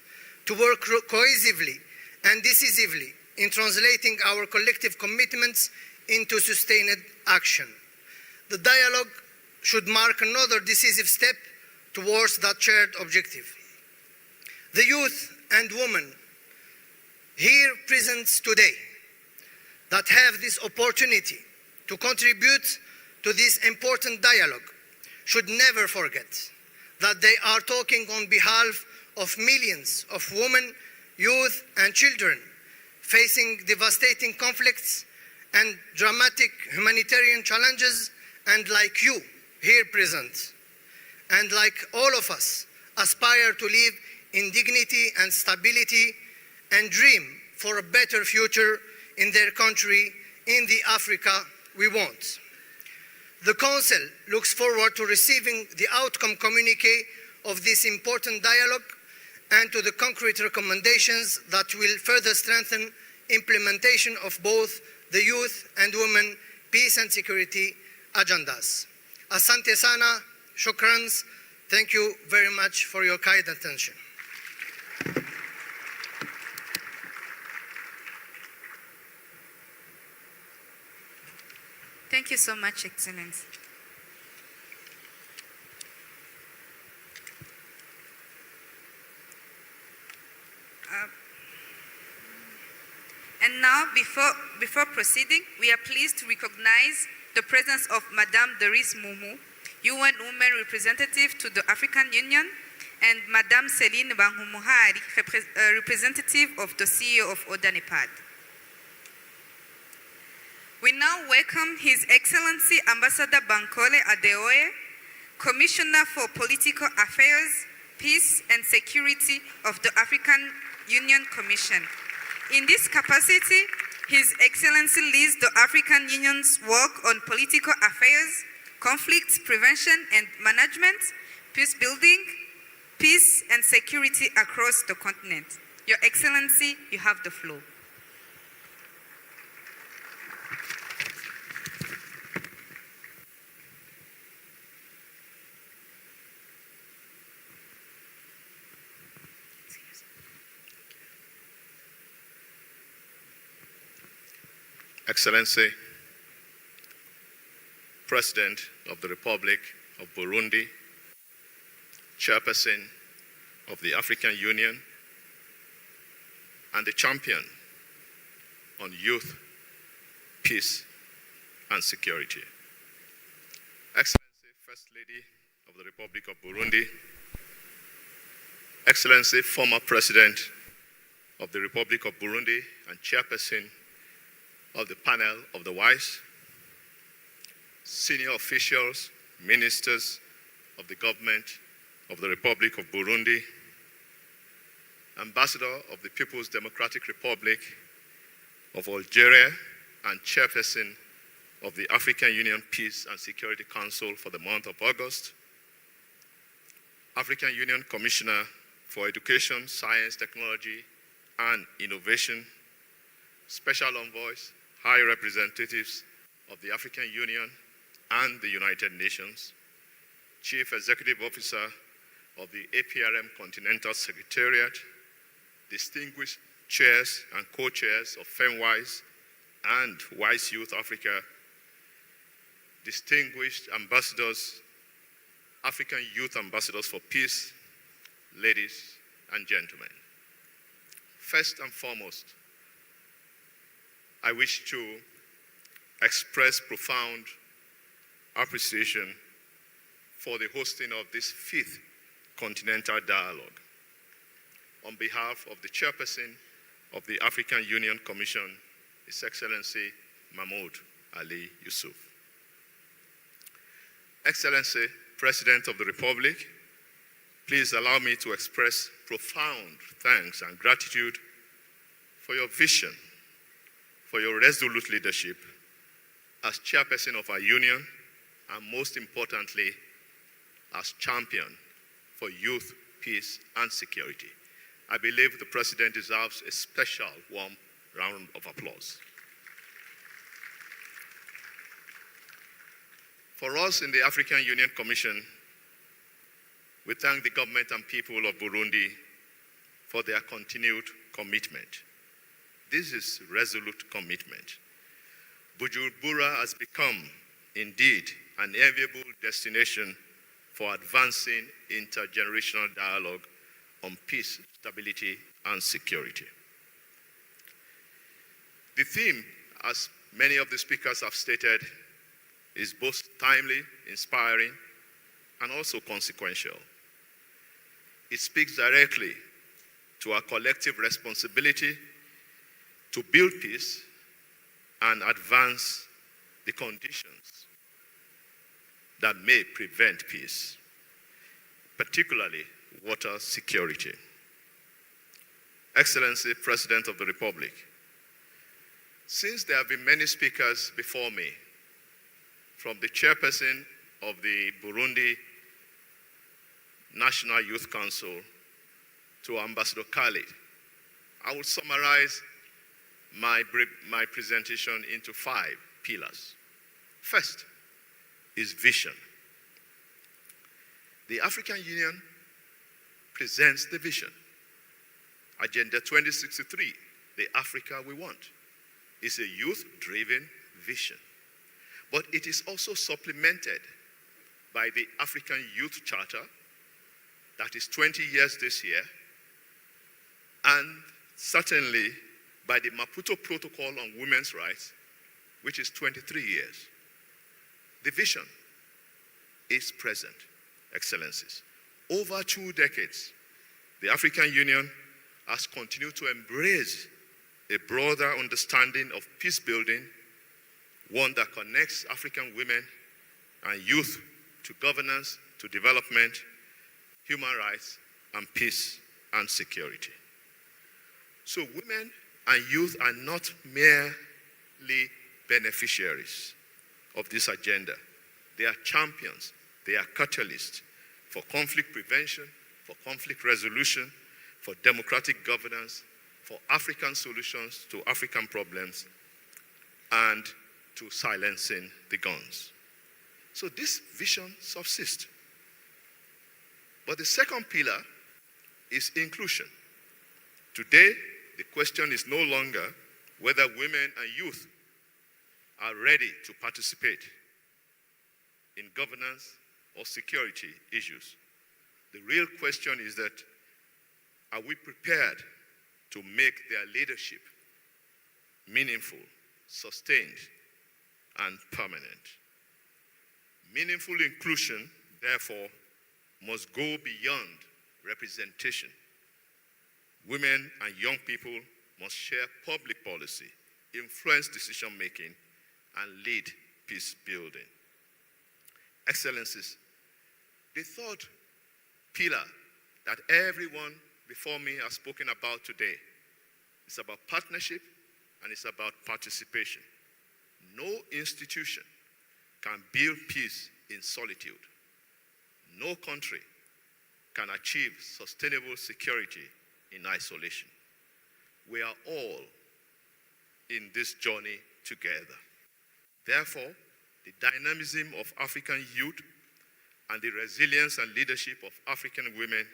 to work cohesively and decisively in translating our collective commitments into sustained action. The dialogue should mark another decisive step towards that shared objective. The youth and women here present today that have this opportunity to contribute to this important dialogue should never forget that they are talking on behalf of millions of women, youth, and children facing devastating conflicts and dramatic humanitarian challenges, and like you here present, and like all of us, aspire to live in dignity and stability and dream for a better future in their country, in the Africa we want. The Council looks forward to receiving the outcome communiqué of this important dialogue and to the concrete recommendations that will further strengthen implementation of both the youth and women peace and security agendas. Asante sana, shukrans. Thank you very much for your kind attention. Thank you so much, Excellency. And now, before proceeding, we are pleased to recognize the presence of Madame Doris Mumu, UN Women Representative to the African Union, and Madame Céline Banhumuhari, representative of the CEO of ODA Nepad. We now welcome His Excellency Ambassador Bankole Adeoye, Commissioner for Political Affairs, Peace and Security of the African Union Commission. In this capacity, His Excellency leads the African Union's work on political affairs, conflict prevention and management, peace building, peace and security across the continent. Your Excellency, you have the floor. Excellency, President of the Republic of Burundi, Chairperson of the African Union, and the champion on youth, peace, and security. Excellency, First Lady of the Republic of Burundi, Excellency, former President of the Republic of Burundi and Chairperson of the panel of the wise, senior officials, ministers of the government of the Republic of Burundi, Ambassador of the People's Democratic Republic of Algeria and Chairperson of the African Union Peace and Security Council for the month of August, African Union Commissioner for Education, Science, Technology, and Innovation, Special Envoys, High Representatives of the African Union and the United Nations, Chief Executive Officer of the APRM Continental Secretariat, distinguished chairs and co-chairs of FEMWISE and WISE Youth Africa, distinguished ambassadors, African Youth Ambassadors for Peace, ladies and gentlemen. First and foremost, I wish to express profound appreciation for the hosting of this 5th Continental Dialogue. On behalf of the Chairperson of the African Union Commission, His Excellency Mahmoud Ali Yusuf. Excellency, President of the Republic, please allow me to express profound thanks and gratitude for your vision, for your resolute leadership as chairperson of our union, and most importantly, as champion for youth, peace, and security. I believe the President deserves a special warm round of applause. For us in the African Union Commission, we thank the government and people of Burundi for their continued commitment. This is resolute commitment. Bujumbura has become, indeed, an enviable destination for advancing intergenerational dialogue on peace, stability, and security. The theme, as many of the speakers have stated, is both timely, inspiring, and also consequential. It speaks directly to our collective responsibility to build peace and advance the conditions that may prevent peace, particularly water security. Excellency, President of the Republic, since there have been many speakers before me, from the chairperson of the Burundi National Youth Council to Ambassador Khalid, I will summarize my presentation into 5 pillars. First is vision. The African Union presents the vision. Agenda 2063, the Africa we want, is a youth-driven vision. But it is also supplemented by the African Youth Charter, that is 20 years this year, and certainly by the Maputo Protocol on Women's Rights, which is 23 years. The vision is present, Excellencies. Over 2 decades, the African Union has continued to embrace a broader understanding of peace building one that connects African women and youth to governance, to development, human rights, and peace and security. So women and youth are not merely beneficiaries of this agenda. They are champions, they are catalysts for conflict prevention, for conflict resolution, for democratic governance, for African solutions to African problems, and to silencing the guns. So this vision subsists. But the second pillar is inclusion. Today, the question is no longer whether women and youth are ready to participate in governance or security issues. The real question is that, are we prepared to make their leadership meaningful, sustained, and permanent? Meaningful inclusion, therefore, must go beyond representation. Women and young people must share public policy, influence decision-making, and lead peace building. Excellencies, the third pillar that everyone before me has spoken about today is about partnership and it's about participation. No institution can build peace in solitude. No country can achieve sustainable security in isolation. We are all in this journey together. Therefore, the dynamism of African youth and the resilience and leadership of African women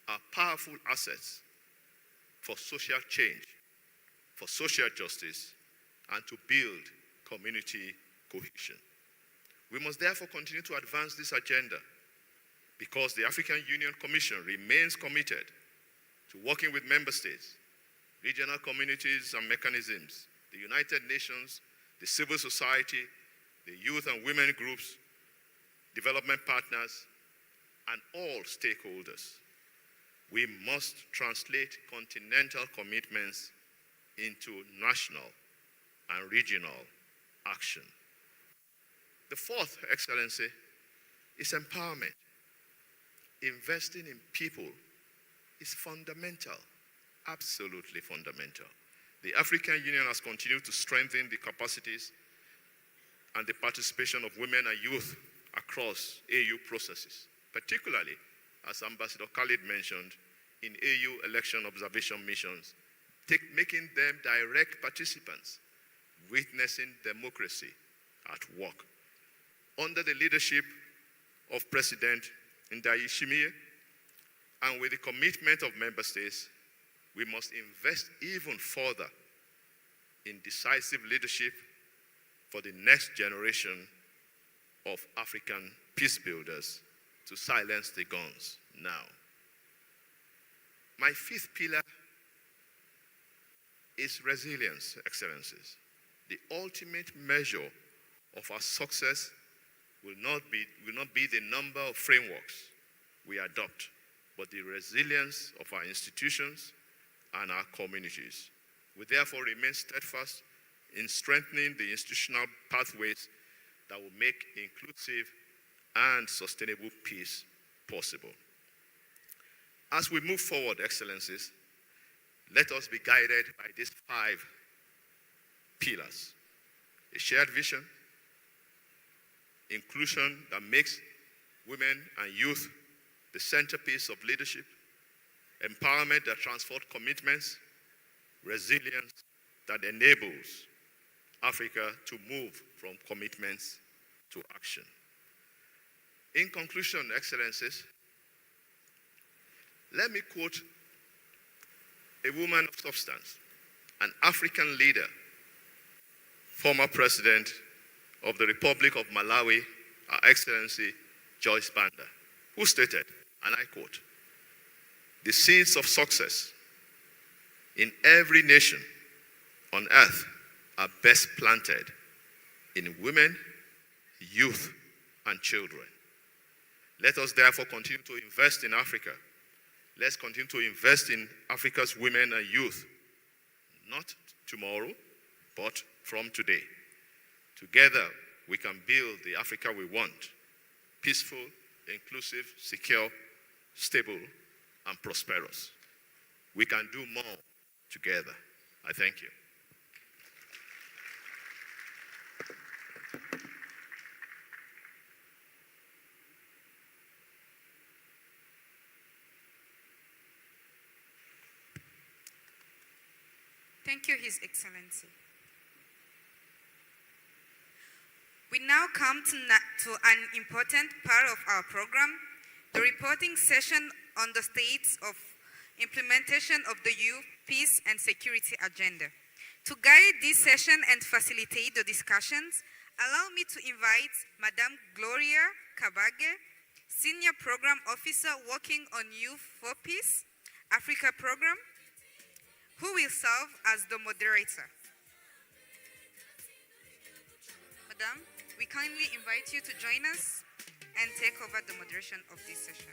are powerful assets for social change, for social justice, and to build community cohesion. We must therefore continue to advance this agenda because the African Union Commission remains committed to working with member states, regional communities and mechanisms, the United Nations, the civil society, the youth and women groups, development partners, and all stakeholders. We must translate continental commitments into national and regional action. The fourth, Excellency, is empowerment. Investing in people is fundamental, absolutely fundamental. The African Union has continued to strengthen the capacities and the participation of women and youth across AU processes, particularly, as Ambassador Khalid mentioned, in AU election observation missions, making them direct participants, witnessing democracy at work. Under the leadership of President Ndayishimiye, and with the commitment of member states, we must invest even further in decisive leadership for the next generation of African peace builders to silence the guns now. My fifth pillar is resilience, Excellencies. The ultimate measure of our success will not be the number of frameworks we adopt, but the resilience of our institutions and our communities. We therefore remain steadfast in strengthening the institutional pathways that will make inclusive and sustainable peace possible. As we move forward, Excellencies, let us be guided by these 5 pillars. A shared vision, inclusion that makes women and youth the centerpiece of leadership, empowerment that transforms commitments, resilience that enables Africa to move from commitments to action. In conclusion, Excellencies, let me quote a woman of substance, an African leader, former president of the Republic of Malawi, Her Excellency Joyce Banda, who stated, and I quote, "The seeds of success in every nation on earth are best planted in women, youth, and children. Let us therefore continue to invest in Africa. Let's continue to invest in Africa's women and youth, not tomorrow, but from today. Together, we can build the Africa we want. Peaceful, inclusive, secure, stable, and prosperous. We can do more together. I thank you. Thank you, His Excellency. We now come to an important part of our program, the reporting session on the states of implementation of the Youth, Peace and Security Agenda. To guide this session and facilitate the discussions, allow me to invite Madame Gloria Kabage, Senior Program Officer working on Youth for Peace, Africa Program, who will serve as the moderator. Madam, we kindly invite you to join us and take over the moderation of this session.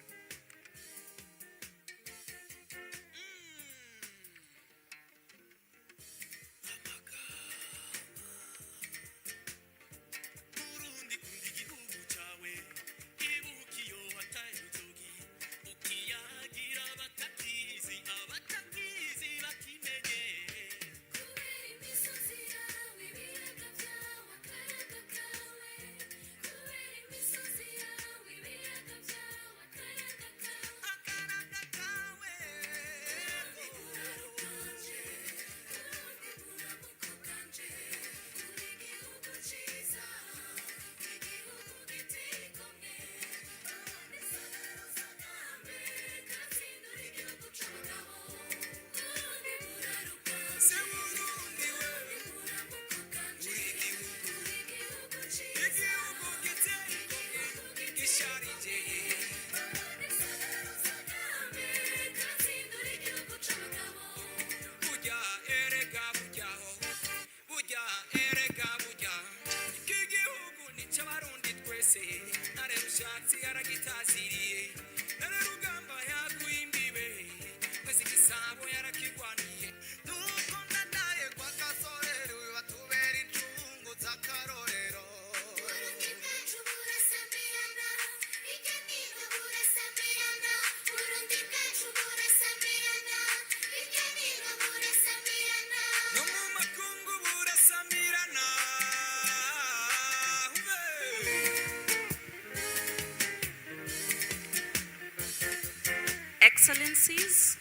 Excellencies,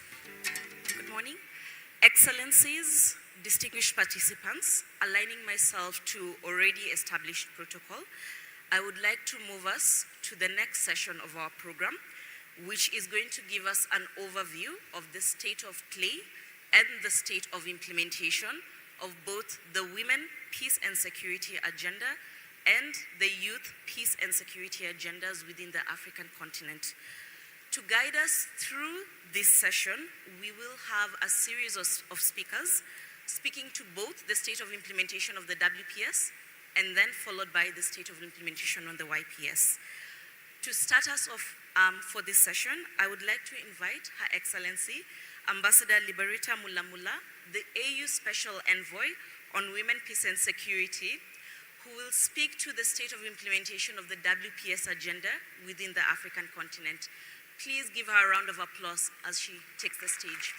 good morning. Excellencies, distinguished participants, aligning myself to already established protocol, I would like to move us to the next session of our program, which is going to give us an overview of the state of play and the state of implementation of both the Women, Peace and Security Agenda and the Youth, Peace and Security Agendas within the African continent. To guide us through this session, we will have a series of speakers speaking to both the state of implementation of the WPS and then followed by the state of implementation on the YPS. To start us off for this session, I would like to invite Her Excellency, Ambassador Liberata Mulamula, the AU Special Envoy on Women, Peace and Security, who will speak to the state of implementation of the WPS agenda within the African continent. Please give her a round of applause as she takes the stage.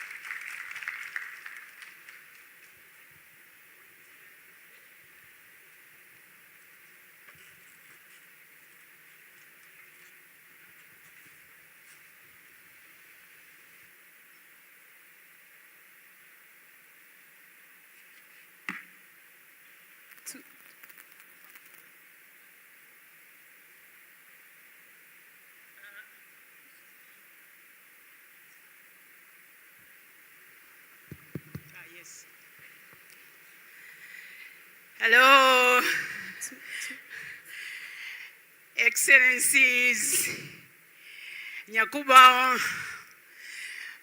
Hello, Excellencies, Nyakubawa,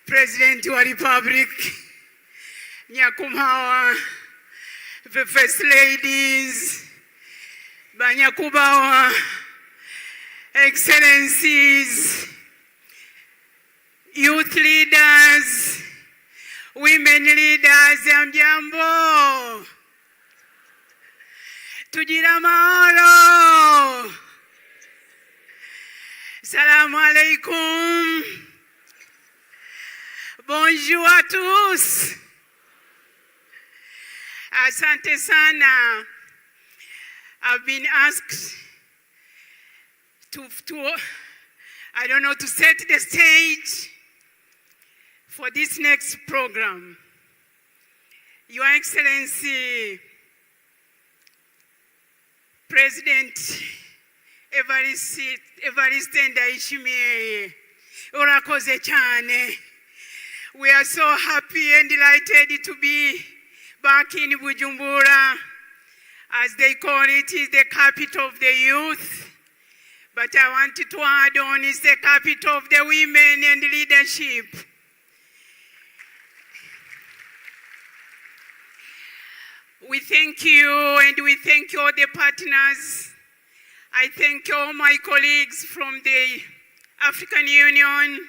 President wa Republic, Nyakubawa, the First Ladies, Banyakubawa, Excellencies, Youth Leaders, Women Leaders, Mjambo. Tugira mahoro. Salam alaikum. Bonjour à tous. Asante sana. I've been asked to I don't know, to set the stage for this next program. Your Excellency, President Evariste Ndayishimiye, urakoze cyane. We are so happy and delighted to be back in Bujumbura. As they call it, is the capital of the youth. But I wanted to add on, it's the capital of the women and leadership. We thank you, and we thank all the partners. I thank all my colleagues from the African Union.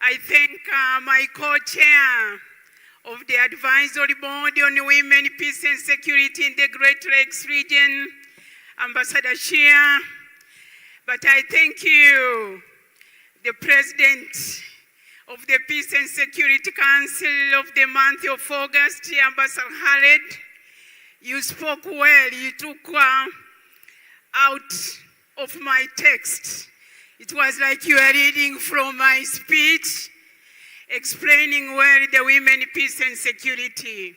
I thank my co-chair of the Advisory Board on Women, Peace and Security in the Great Lakes region, Ambassador Shia. But I thank you, the President of the Peace and Security Council of the month of August, Ambassador Khaled. You spoke well, you took out of my text. It was like you were reading from my speech, explaining well the women, peace and security.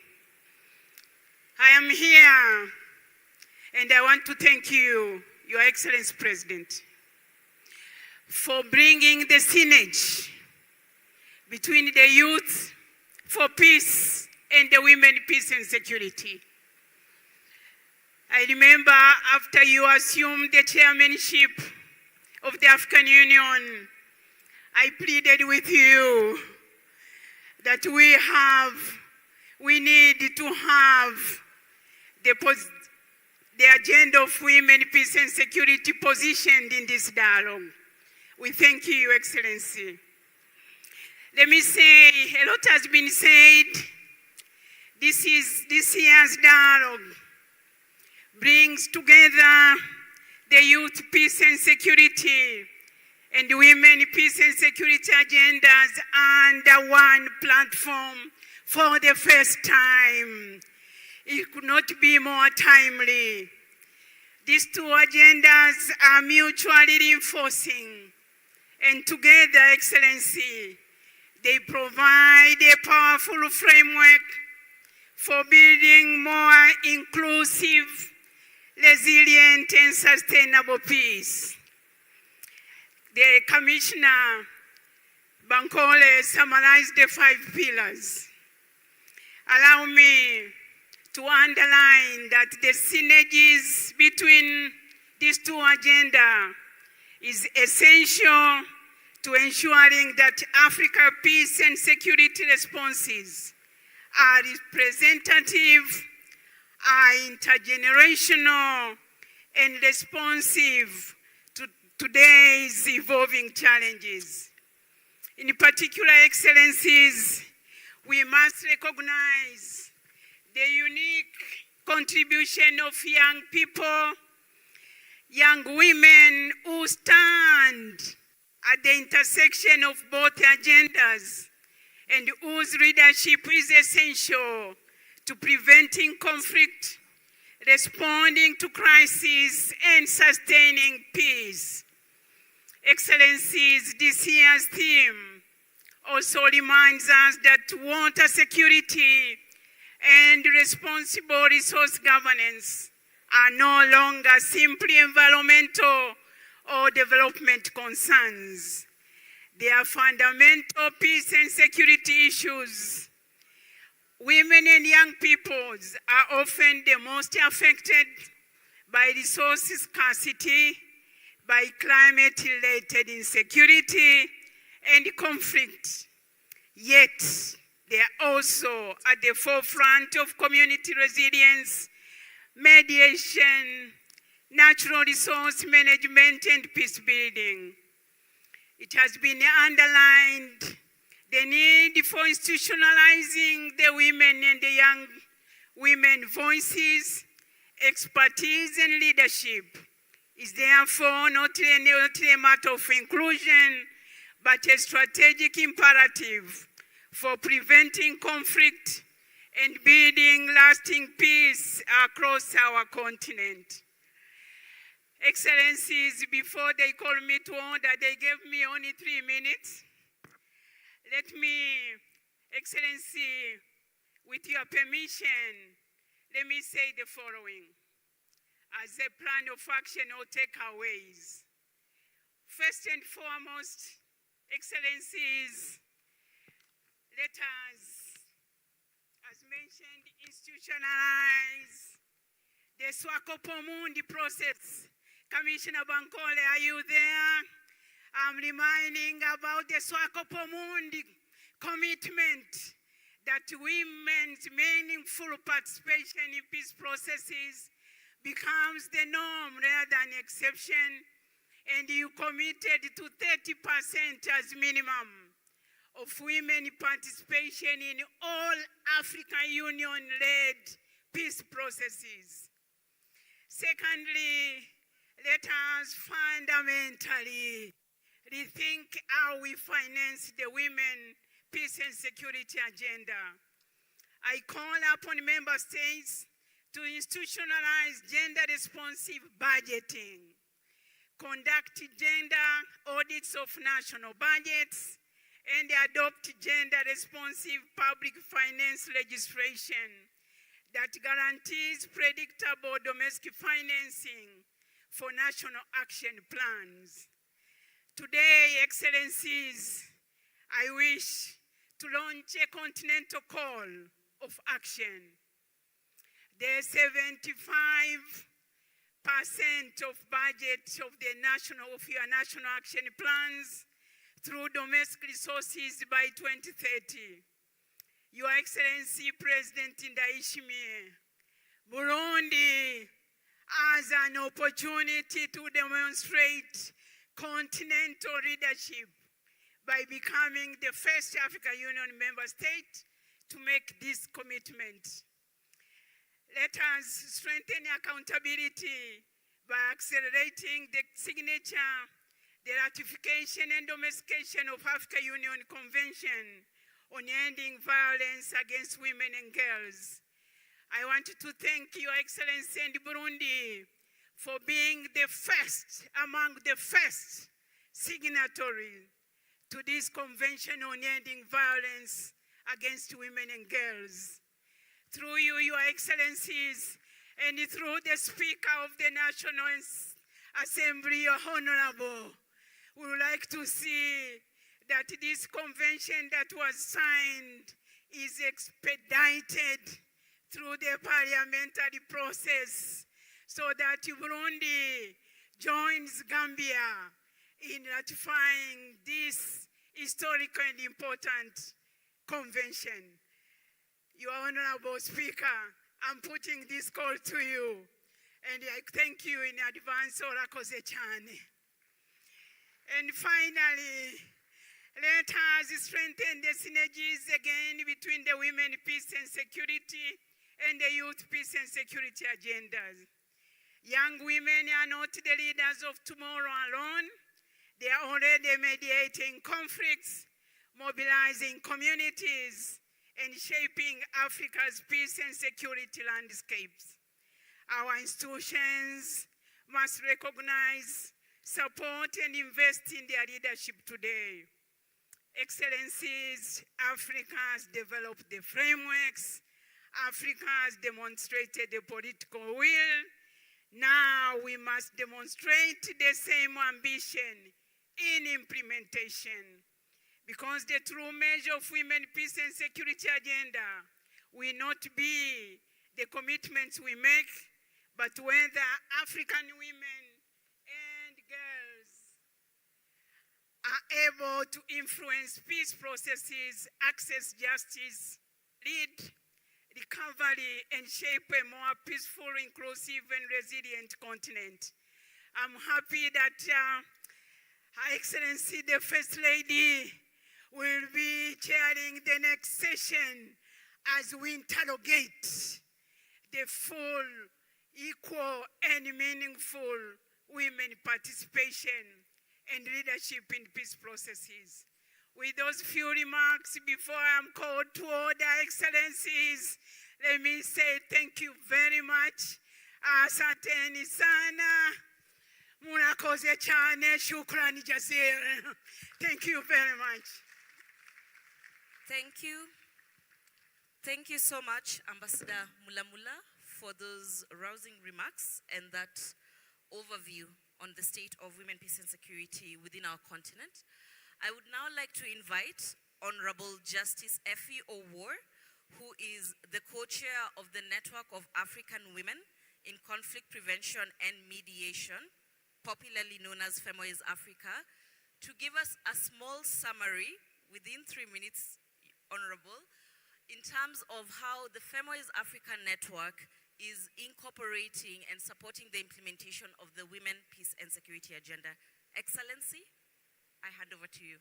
I am here, and I want to thank you, Your Excellency President, for bringing the synergy between the youth for peace and the women, peace and security. I remember after you assumed the chairmanship of the African Union, I pleaded with you that we need to have the agenda of women, peace and security positioned in this dialogue. We thank you, Your Excellency. Let me say, a lot has been said. This year's dialogue brings together the youth, peace and security and women, peace and security agendas under one platform for the first time. It could not be more timely. These two agendas are mutually reinforcing, and together, Excellency, they provide a powerful framework for building more inclusive, resilient, and sustainable peace. The Commissioner Bankole summarized the 5 pillars. Allow me to underline that the synergies between these two agendas is essential to ensuring that Africa peace and security responses are representative, are intergenerational, and responsive to today's evolving challenges. In particular, Excellencies, we must recognize the unique contribution of young people, young women who stand at the intersection of both agendas and whose leadership is essential to preventing conflict, responding to crises, and sustaining peace. Excellencies, this year's theme also reminds us that water security and responsible resource governance are no longer simply environmental or development concerns. They are fundamental peace and security issues. Women and young peoples are often the most affected by resource scarcity, by climate-related insecurity and conflict. Yet, they are also at the forefront of community resilience, mediation, natural resource management, and peace building. It has been underlined the need for institutionalizing the women and the young women voices expertise, and leadership is therefore not a matter of inclusion, but a strategic imperative for preventing conflict and building lasting peace across our continent. Excellencies, before they call me to order, they gave me only 3 minutes. Let me, Excellency, with your permission, let me say the following as a plan of action or takeaways. First and foremost, Excellencies, let us, as mentioned, institutionalize the Swakopomund process. Commissioner Bankole, are you there? I'm reminding about the Swakopomund commitment that women's meaningful participation in peace processes becomes the norm rather than exception, and you committed to 30% as minimum of women participation in all African Union-led peace processes. Secondly, let us fundamentally rethink how we finance the women peace and security agenda. I call upon member states to institutionalize gender-responsive budgeting, conduct gender audits of national budgets, and adopt gender-responsive public finance legislation that guarantees predictable domestic financing for national action plans. Today, Excellencies, I wish to launch a continental call of action. The 75% of budget of your national action plans through domestic resources by 2030. Your Excellency President Ndayishimiye, Burundi has an opportunity to demonstrate continental leadership by becoming the first African Union member state to make this commitment. Let us strengthen accountability by accelerating the signature, the ratification and domestication of African Union Convention on ending violence against women and girls. I want to thank Your Excellency and Burundi for being the first, among the first signatories to this convention on ending violence against women and girls. Through you, Your Excellencies, and through the Speaker of the National Assembly, Your Honorable, we would like to see that this convention that was signed is expedited through the parliamentary process so that Burundi joins Gambia in ratifying this historic and important convention. Your Honorable Speaker, I'm putting this call to you, and I thank you in advance, Orakoze Chane. And finally, let us strengthen the synergies again between the women peace and security and the youth peace and security agendas. Young women are not the leaders of tomorrow alone. They are already mediating conflicts, mobilizing communities, and shaping Africa's peace and security landscapes. Our institutions must recognize, support, and invest in their leadership today. Excellencies, Africa has developed the frameworks. Africa has demonstrated the political will. Now we must demonstrate the same ambition in implementation, because the true measure of women peace and security agenda will not be the commitments we make, but whether African women and girls are able to influence peace processes, access justice, lead recovery, and shape a more peaceful, inclusive, and resilient continent. I'm happy that Her Excellency, the First Lady, will be chairing the next session as we interrogate the full equal and meaningful women participation and leadership in peace processes. With those few remarks, before I'm called to order, Excellencies, let me say thank you very much. Asanteni sana. Munakoze chane, shukrani jazira. Thank you very much. Thank you. Thank you so much, Ambassador Mulamula, for those rousing remarks and that overview on the state of women, peace and security within our continent. I would now like to invite Honorable Justice Effie Owor, who is the co-chair of the Network of African Women in Conflict Prevention and Mediation, popularly known as FEMOIS Africa, to give us a small summary within 3 minutes, Honorable, in terms of how the FEMOIS Africa Network is incorporating and supporting the implementation of the Women, Peace and Security Agenda. Excellency, I hand over to you.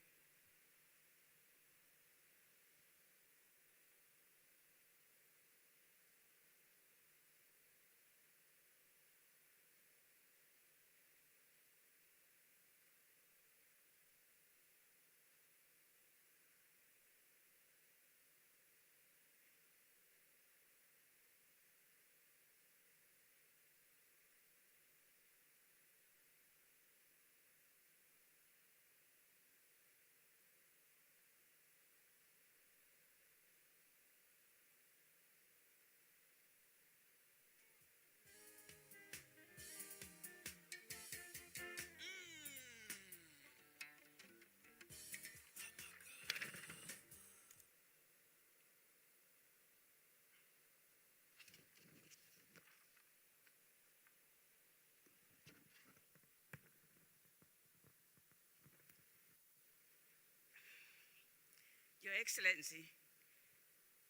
Your Excellency,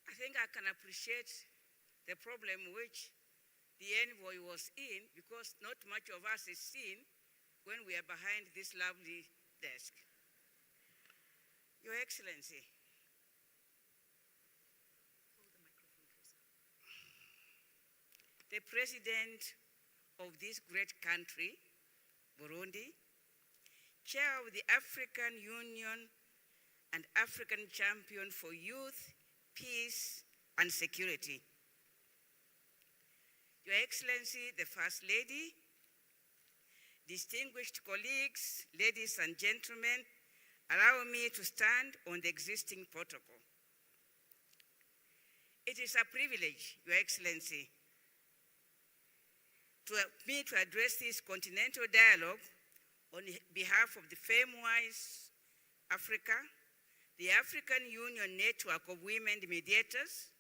I think I can appreciate the problem which the envoy was in, because not much of us is seen when we are behind this lovely desk. Your Excellency, the President of this great country, Burundi, Chair of the African Union and African Champion for Youth, Peace and Security. Your Excellency, the First Lady, distinguished colleagues, ladies and gentlemen, allow me to stand on the existing protocol. It is a privilege, Your Excellency, to me to address this continental dialogue on behalf of the FEMOIS Africa, the African Union Network of Women Mediators,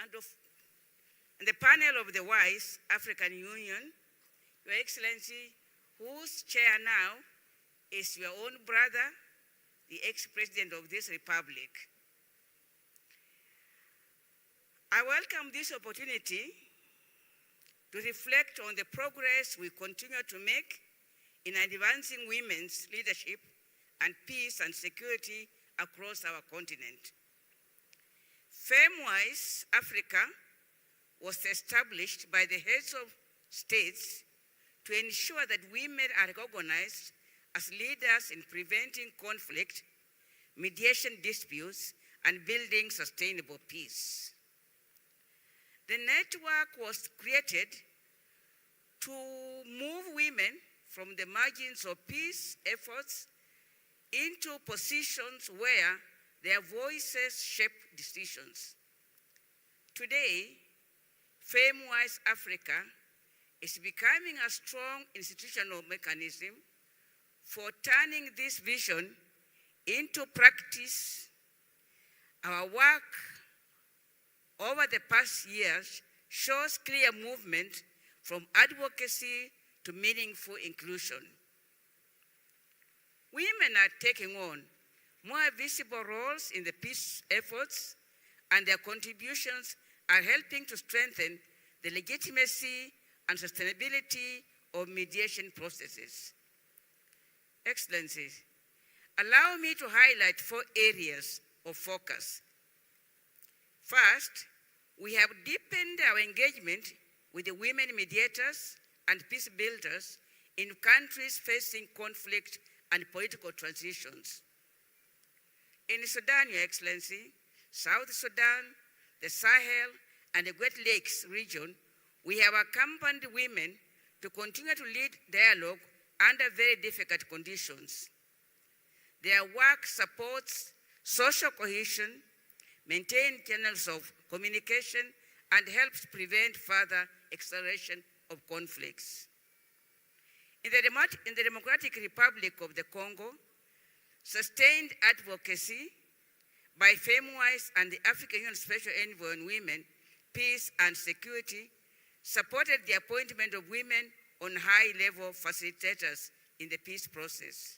and the panel of the WISE African Union, Your Excellency, whose chair now is your own brother, the ex-president of this republic. I welcome this opportunity to reflect on the progress we continue to make in advancing women's leadership and peace and security across our continent. FEMOIS Africa was established by the heads of states to ensure that women are recognized as leaders in preventing conflict, mediation disputes, and building sustainable peace. The network was created to move women from the margins of peace efforts into positions where their voices shape decisions. Today, FEMOIS Africa is becoming a strong institutional mechanism for turning this vision into practice. Our work over the past years shows clear movement from advocacy to meaningful inclusion. Women are taking on more visible roles in the peace efforts, and their contributions are helping to strengthen the legitimacy and sustainability of mediation processes. Excellencies, allow me to highlight 4 areas of focus. First, we have deepened our engagement with the women mediators and peace builders in countries facing conflict and political transitions. In Sudan, Your Excellency, South Sudan, the Sahel, and the Great Lakes region, we have accompanied women to continue to lead dialogue under very difficult conditions. Their work supports social cohesion, maintains channels of communication, and helps prevent further acceleration of conflicts. In the Democratic Republic of the Congo, sustained advocacy by FEMWISE and the African Union Special Envoy on Women, Peace and Security supported the appointment of women on high-level facilitators in the peace process.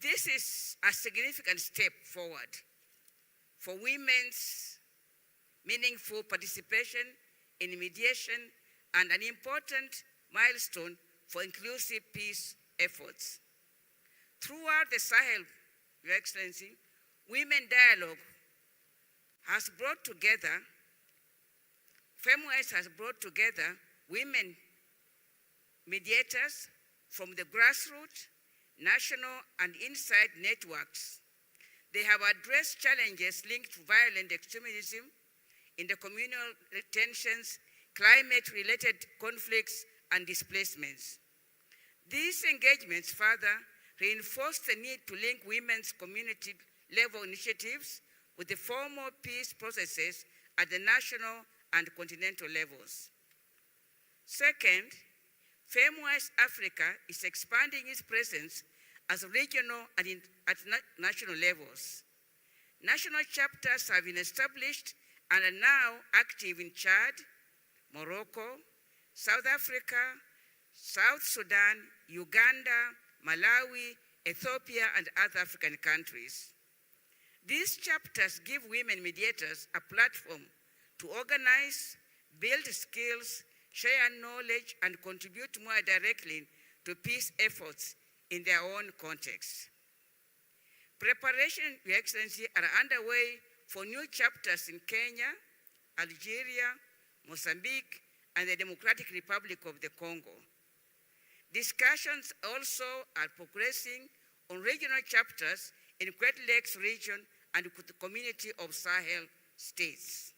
This is a significant step forward for women's meaningful participation in mediation and an important milestone for inclusive peace efforts. Throughout the Sahel, Your Excellency, Women Dialogue has brought together, FEMWISE has brought together women mediators from the grassroots, national, and inside networks. They have addressed challenges linked to violent extremism in the communal tensions, climate-related conflicts, and displacements. These engagements further reinforce the need to link women's community-level initiatives with the formal peace processes at the national and continental levels. Second, FEMWISE Africa is expanding its presence as regional and at national levels. National chapters have been established and are now active in Chad, Morocco, South Africa, South Sudan, Uganda, Malawi, Ethiopia, and other African countries. These chapters give women mediators a platform to organize, build skills, share knowledge, and contribute more directly to peace efforts in their own context. Preparations, Your Excellency, are underway for new chapters in Kenya, Algeria, Mozambique, and the Democratic Republic of the Congo. Discussions also are progressing on regional chapters in Great Lakes region and with the community of Sahel states.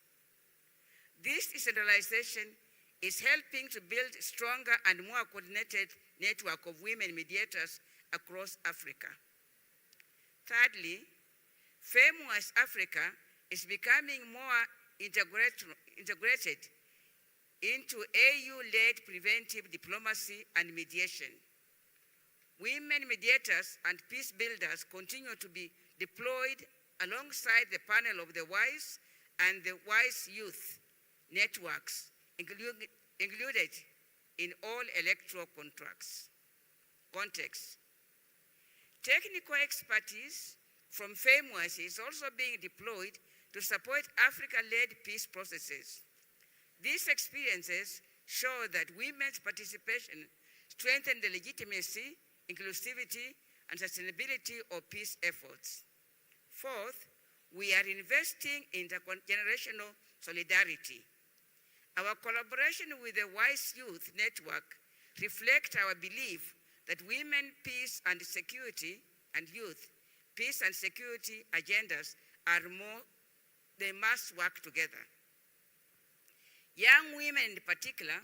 This decentralization is helping to build a stronger and more coordinated network of women mediators across Africa. Thirdly, FEMWISE Africa is becoming more integrated into AU-led preventive diplomacy and mediation. Women mediators and peace builders continue to be deployed alongside the panel of the WISE and the WISE youth networks, included in all electoral contexts. Technical expertise from FEMWISE is also being deployed to support Africa-led peace processes. These experiences show that women's participation strengthens the legitimacy, inclusivity, and sustainability of peace efforts. Fourth, we are investing in intergenerational solidarity. Our collaboration with the WISE Youth Network reflects our belief that women, peace and security, and youth, peace and security agendas they must work together. Young women in particular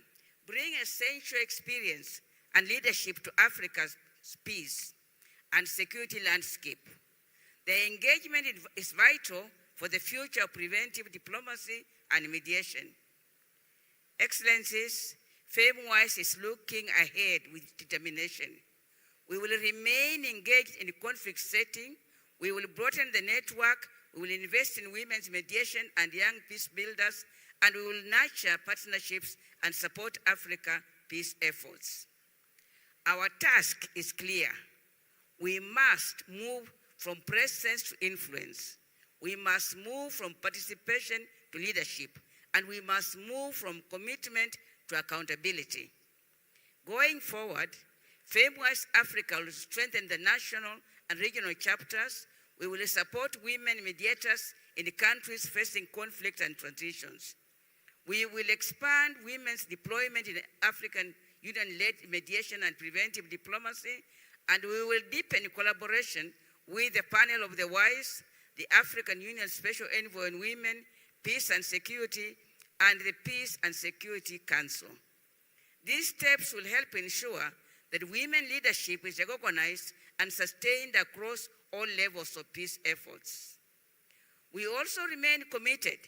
bring essential experience and leadership to Africa's peace and security landscape. Their engagement is vital for the future of preventive diplomacy and mediation. Excellencies, FEMWISE is looking ahead with determination. We will remain engaged in the conflict setting. We will broaden the network. We will invest in women's mediation and young peace builders, and we will nurture partnerships and support Africa peace efforts. Our task is clear. We must move from presence to influence. We must move from participation to leadership, and we must move from commitment to accountability. Going forward, FEMWISE Africa will strengthen the national and regional chapters. We will support women mediators in the countries facing conflict and transitions. We will expand women's deployment in African Union-led mediation and preventive diplomacy, and we will deepen collaboration with the panel of the WISE, the African Union Special Envoy on Women, Peace and Security, and the Peace and Security Council. These steps will help ensure that women leadership is recognized and sustained across all levels of peace efforts. We also remain committed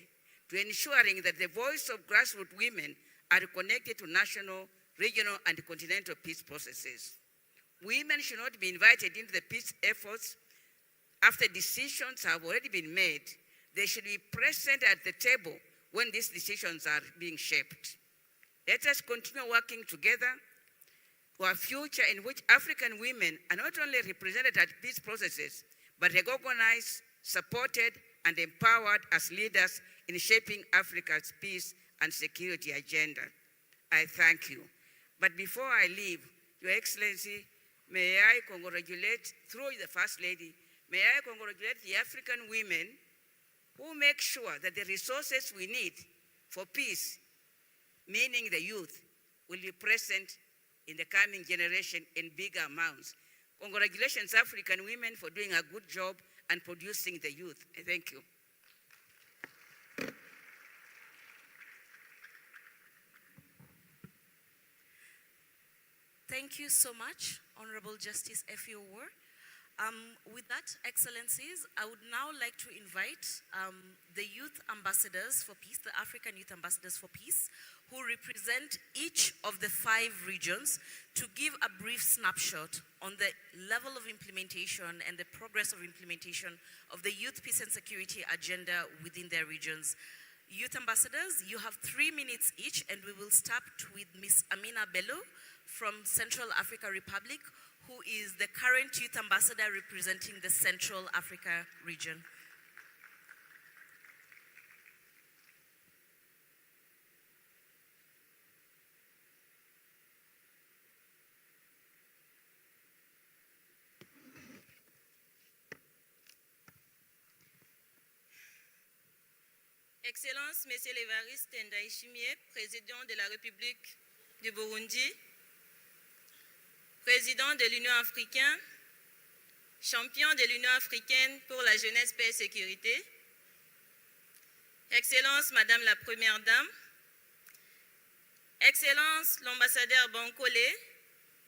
to ensuring that the voice of grassroots women are connected to national, regional, and continental peace processes. Women should not be invited into the peace efforts after decisions have already been made. They should be present at the table when these decisions are being shaped. Let us continue working together for a future in which African women are not only represented at peace processes, but recognized, supported, and empowered as leaders in shaping Africa's peace and security agenda. I thank you. But before I leave, Your Excellency, may I congratulate, through the First Lady, may I congratulate the African women who make sure that the resources we need for peace, meaning the youth, will be present in the coming generation in bigger amounts. Congratulations, African women, for doing a good job and producing the youth. Thank you. Thank you so much, Honorable Justice Effie Owour. With that, Excellencies, I would now like to invite the Youth Ambassadors for Peace, the African Youth Ambassadors for Peace, who represent each of the 5 regions, to give a brief snapshot on the level of implementation and the progress of implementation of the Youth Peace and Security agenda within their regions. Youth Ambassadors, you have 3 minutes each, and we will start with Ms. Amina Bello from Central Africa Republic, who is the current Youth Ambassador representing the Central Africa region. Excellences, Monsieur l'Évariste Ndayishimiye, Président de la République du Burundi, Président de l'Union africaine, champion de l'Union africaine pour la jeunesse, paix et sécurité, Excellence Madame la Première Dame, Excellence l'ambassadeur Bankole,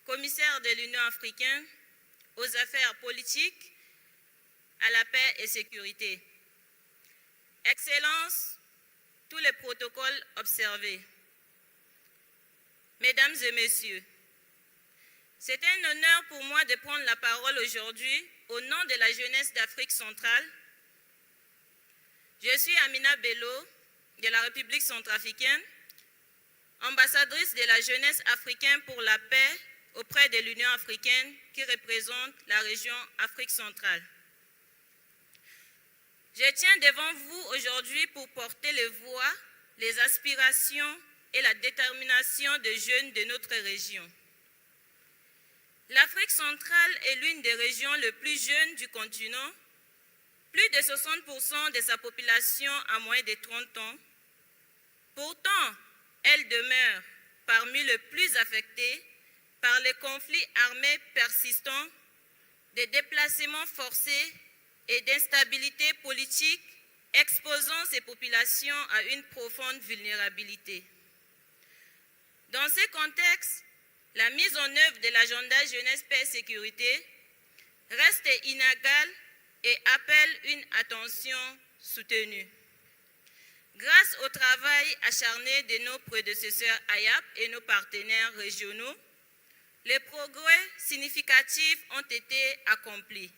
commissaire de l'Union africaine aux affaires politiques, à la paix et sécurité, Excellence, tous les protocoles observés, Mesdames et Messieurs, c'est un honneur pour moi de prendre la parole aujourd'hui au nom de la jeunesse d'Afrique centrale. Je suis Amina Bello de la République centrafricaine, ambassadrice de la jeunesse africaine pour la paix auprès de l'Union africaine qui représente la région Afrique centrale. Je tiens devant vous aujourd'hui pour porter les voix, les aspirations et la détermination des jeunes de notre région. L'Afrique centrale est l'une des régions les plus jeunes du continent. Plus de 60% de sa population a moins de 30 ans. Pourtant, elle demeure parmi les plus affectés par les conflits armés persistants, des déplacements forcés et d'instabilité politique, exposant ces populations à une profonde vulnérabilité. Dans ce contexte, la mise en œuvre de l'agenda Jeunesse, Paix et Sécurité reste inégale et appelle une attention soutenue. Grâce au travail acharné de nos prédécesseurs AYAP et nos partenaires régionaux, les progrès significatifs ont été accomplis.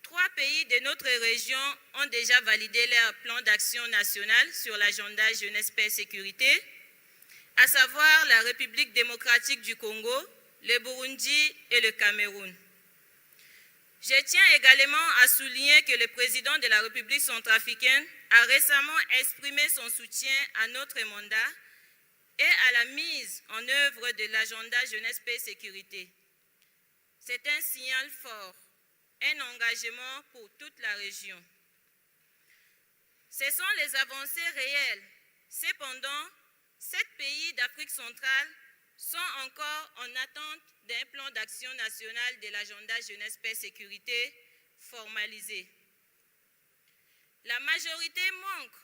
3 pays de notre région ont déjà validé leur plan d'action national sur l'agenda Jeunesse, Paix et Sécurité, à savoir la République démocratique du Congo, le Burundi et le Cameroun. Je tiens également à souligner que le président de la République centrafricaine a récemment exprimé son soutien à notre mandat et à la mise en œuvre de l'agenda Jeunesse, Paix et Sécurité. C'est un signal fort, un engagement pour toute la région. Ce sont les avancées réelles Cependant, 7 pays d'Afrique centrale sont encore en attente d'un plan d'action national de l'agenda Jeunesse, Paix, Sécurité formalisé. La majorité manque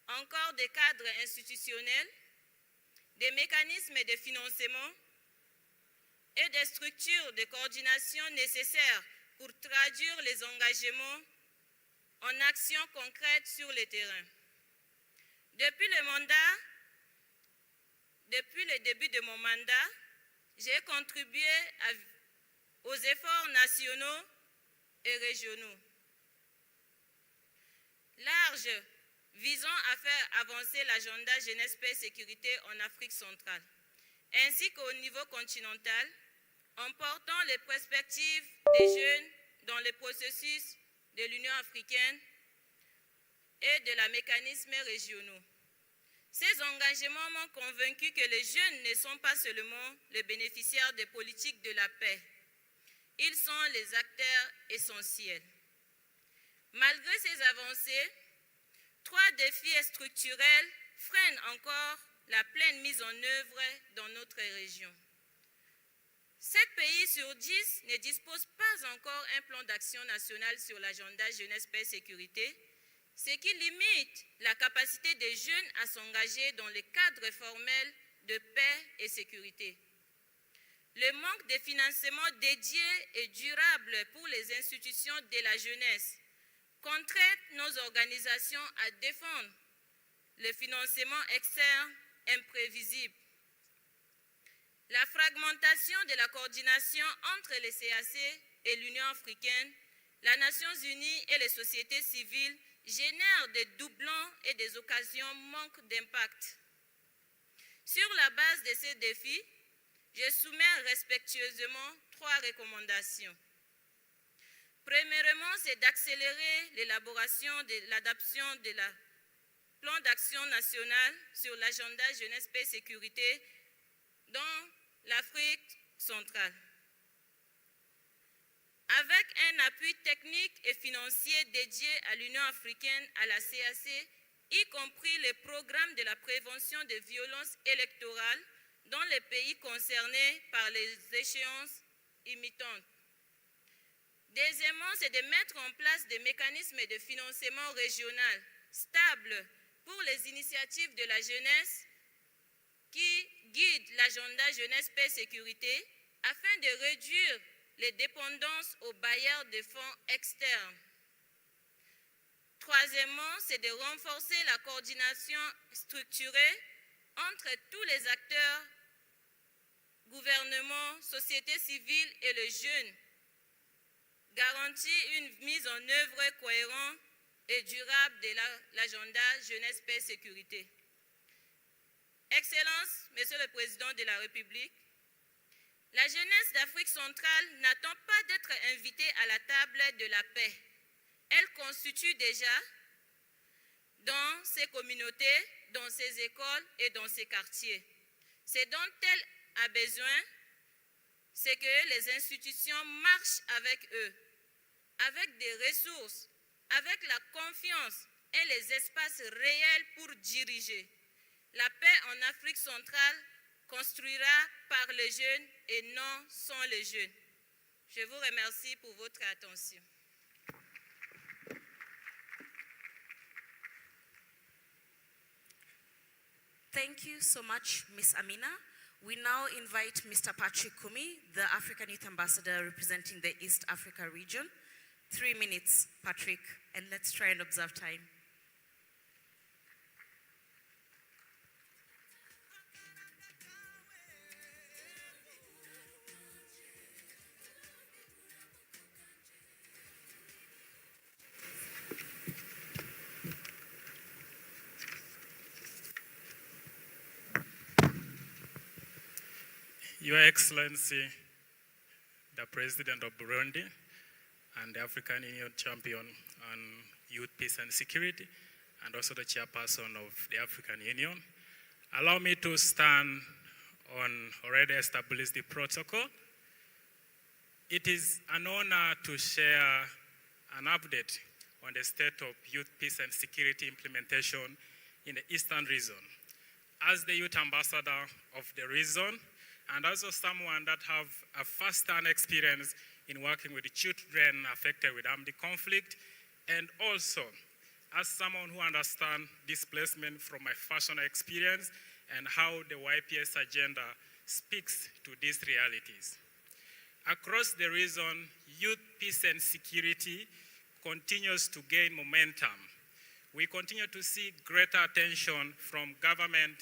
encore des cadres institutionnels, des mécanismes de financement et des structures de coordination nécessaires pour traduire les engagements en actions concrètes sur le terrain. Depuis le début de mon mandat, j'ai contribué aux efforts nationaux et régionaux larges visant à faire avancer l'agenda Jeunesse, Paix, Sécurité en Afrique centrale, ainsi qu'au niveau continental, en portant les perspectives des jeunes dans le processus de l'Union africaine et de la mécanismes régionaux. Ces engagements m'ont convaincu que les jeunes ne sont pas seulement les bénéficiaires des politiques de la paix, ils sont les acteurs essentiels. Malgré ces avancées, 3 défis structurels freinent encore la pleine mise en œuvre dans notre région. 7 pays sur 10 ne disposent pas encore un plan d'action national sur l'agenda Jeunesse, Paix, Sécurité, ce qui limite la capacité des jeunes à s'engager dans le cadre formel de paix et sécurité. Le manque de financement dédié et durable pour les institutions de la jeunesse contraint nos organisations à défendre le financement externe imprévisible. La fragmentation de la coordination entre les CAC et l'Union africaine, les Nations unies et les sociétés civiles génère des doublons et des occasions manquent d'impact. Sur la base de ces défis, je soumets respectueusement 3 recommandations. Premièrement, c'est d'accélérer l'élaboration de l'adoption de la plan d'action national sur l'agenda Jeunesse, Paix, Sécurité dans l'Afrique centrale. Avec un appui technique et financier dédié à l'Union africaine, à la CAC, y compris les programmes de la prévention des violences électorales dans les pays concernés par les échéances imitantes. Deuxièmement, c'est de mettre en place des mécanismes de financement régional stables pour les initiatives de la jeunesse qui guident l'agenda Jeunesse, Paix, Sécurité afin de réduire les dépendances aux bailleurs de fonds externes. Troisièmement, c'est de renforcer la coordination structurée entre tous les acteurs, gouvernement, société civile et les jeunes, garantir une mise en œuvre cohérente et durable de l'agenda Jeunesse, Paix, Sécurité. Excellence, Monsieur le Président de la République, la jeunesse d'Afrique centrale n'attend pas d'être invitée à la table de la paix. Elle constitue déjà dans ses communautés, dans ses écoles et dans ses quartiers. Ce dont elle a besoin, c'est que les institutions marchent avec eux, avec des ressources, avec la confiance et les espaces réels pour diriger. La paix en Afrique centrale construira par les jeunes et non sans les jeunes. Je vous remercie pour votre attention. Thank you so much, Ms. Amina. We now invite Mr. Patrick Kumi, the African Youth Ambassador representing the East Africa region. 3 minutes, Patrick, and let's try and observe time. Your Excellency, the President of Burundi and the African Union Champion on Youth, Peace and Security, and also the Chairperson of the African Union, allow me to stand on already established protocol. It is an honor to share an update on the state of youth, peace and security implementation in the Eastern region. As the youth ambassador of the region, and also someone that have a first-hand experience in working with the children affected with armed conflict, and also as someone who understands displacement from my personal experience and how the YPS agenda speaks to these realities. Across the region, youth, peace, and security continues to gain momentum. We continue to see greater attention from government,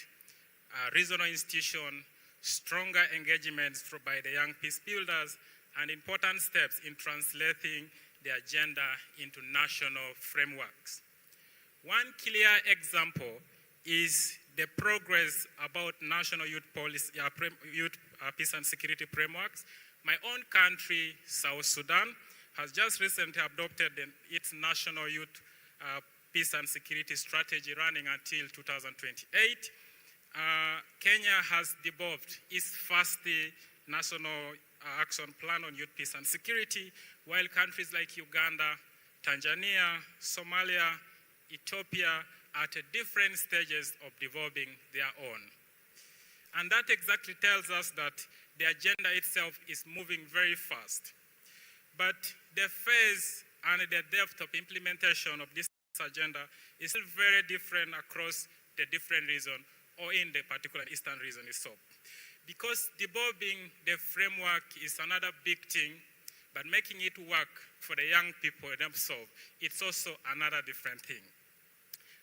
regional institutions, stronger engagements by the young peace builders, and important steps in translating the agenda into national frameworks. One clear example is the progress about national youth policy, peace and security frameworks. My own country, South Sudan, has just recently adopted its national youth peace and security strategy running until 2028. Kenya has developed its first national action plan on youth peace and security, while countries like Uganda, Tanzania, Somalia, Ethiopia are at different stages of developing their own. And that exactly tells us that the agenda itself is moving very fast. But the phase and the depth of implementation of this agenda is still very different across the different regions or in the particular Eastern region itself. Because developing the framework is another big thing, but making it work for the young people themselves, it's also another different thing.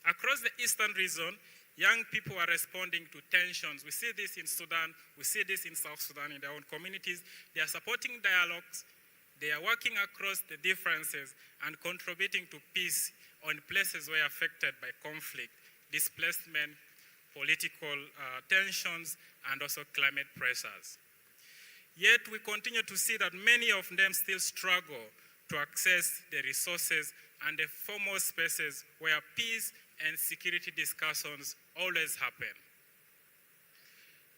Across the Eastern region, young people are responding to tensions. We see this in Sudan, we see this in South Sudan in their own communities. They are supporting dialogues, they are working across the differences and contributing to peace on places where affected by conflict, displacement, political tensions, and also climate pressures. Yet we continue to see that many of them still struggle to access the resources and the formal spaces where peace and security discussions always happen.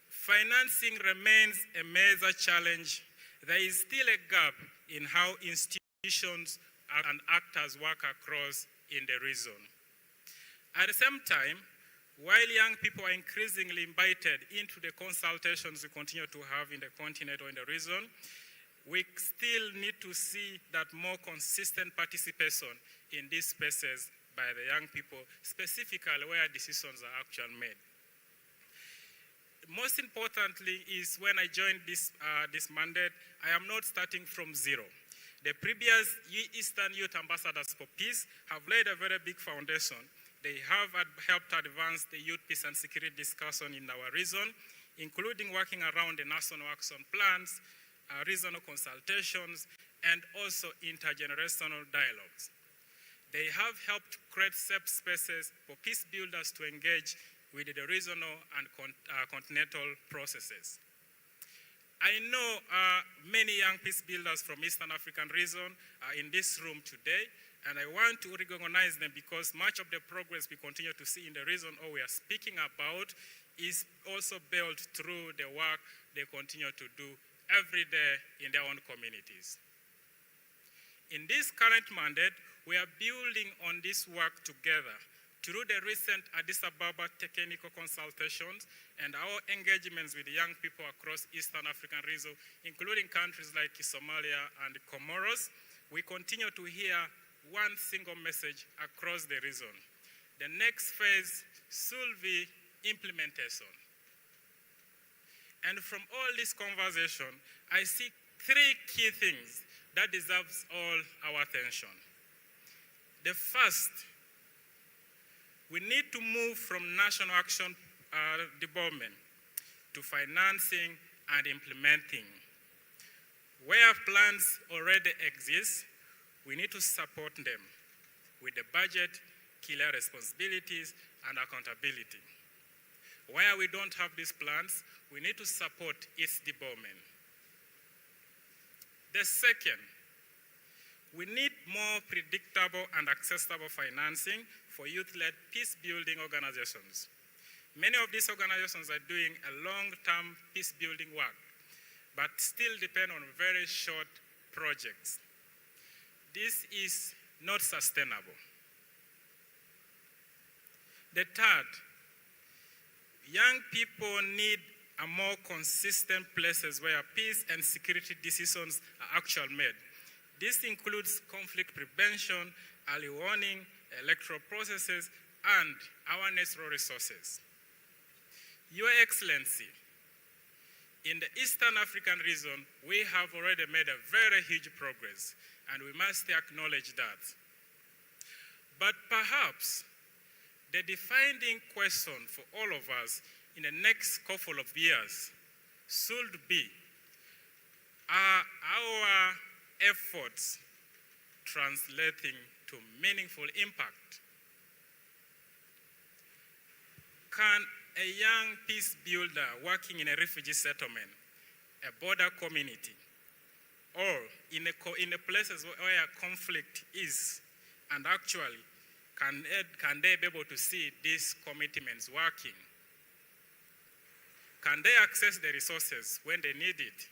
Financing remains a major challenge. There is still a gap in how institutions and actors work across in the region. At the same time, while young people are increasingly invited into the consultations we continue to have in the continent or in the region, we still need to see that more consistent participation in these spaces by the young people, specifically where decisions are actually made. Most importantly is when I joined this mandate, I am not starting from zero. The previous Eastern Youth Ambassadors for Peace have laid a very big foundation. They have helped advance the youth peace and security discussion in our region, including working around the national action plans, regional consultations, and also intergenerational dialogues. They have helped create safe spaces for peace builders to engage with the regional and continental processes. I know many young peace builders from Eastern African region are in this room today, and I want to recognize them because much of the progress we continue to see in the region or we are speaking about is also built through the work they continue to do every day in their own communities. In this current mandate, we are building on this work together through the recent Addis Ababa technical consultations and our engagements with young people across Eastern African region, including countries like Somalia and Comoros. We continue to hear one single message across the region. The next phase should be implementation. And from all this conversation, I see three key things that deserves all our attention. The first, we need to move from national action development to financing and implementing. Where plans already exist, we need to support them with the budget, clear responsibilities, and accountability. Where we don't have these plans, we need to support its development. The second, we need more predictable and accessible financing for youth-led peace-building organizations. Many of these organizations are doing a long-term peace-building work, but still depend on very short projects. This is not sustainable. The third, young people need a more consistent places where peace and security decisions are actually made. This includes conflict prevention, early warning, electoral processes, and awareness resources. Your Excellency, in the Eastern African region, we have already made a very huge progress, and we must acknowledge that. But perhaps the defining question for all of us in the next couple of years should be, are our efforts translating to meaningful impact? Can a young peace builder working in a refugee settlement, a border community, or in the places where conflict is, and actually, can they be able to see these commitments working? Can they access the resources when they need it?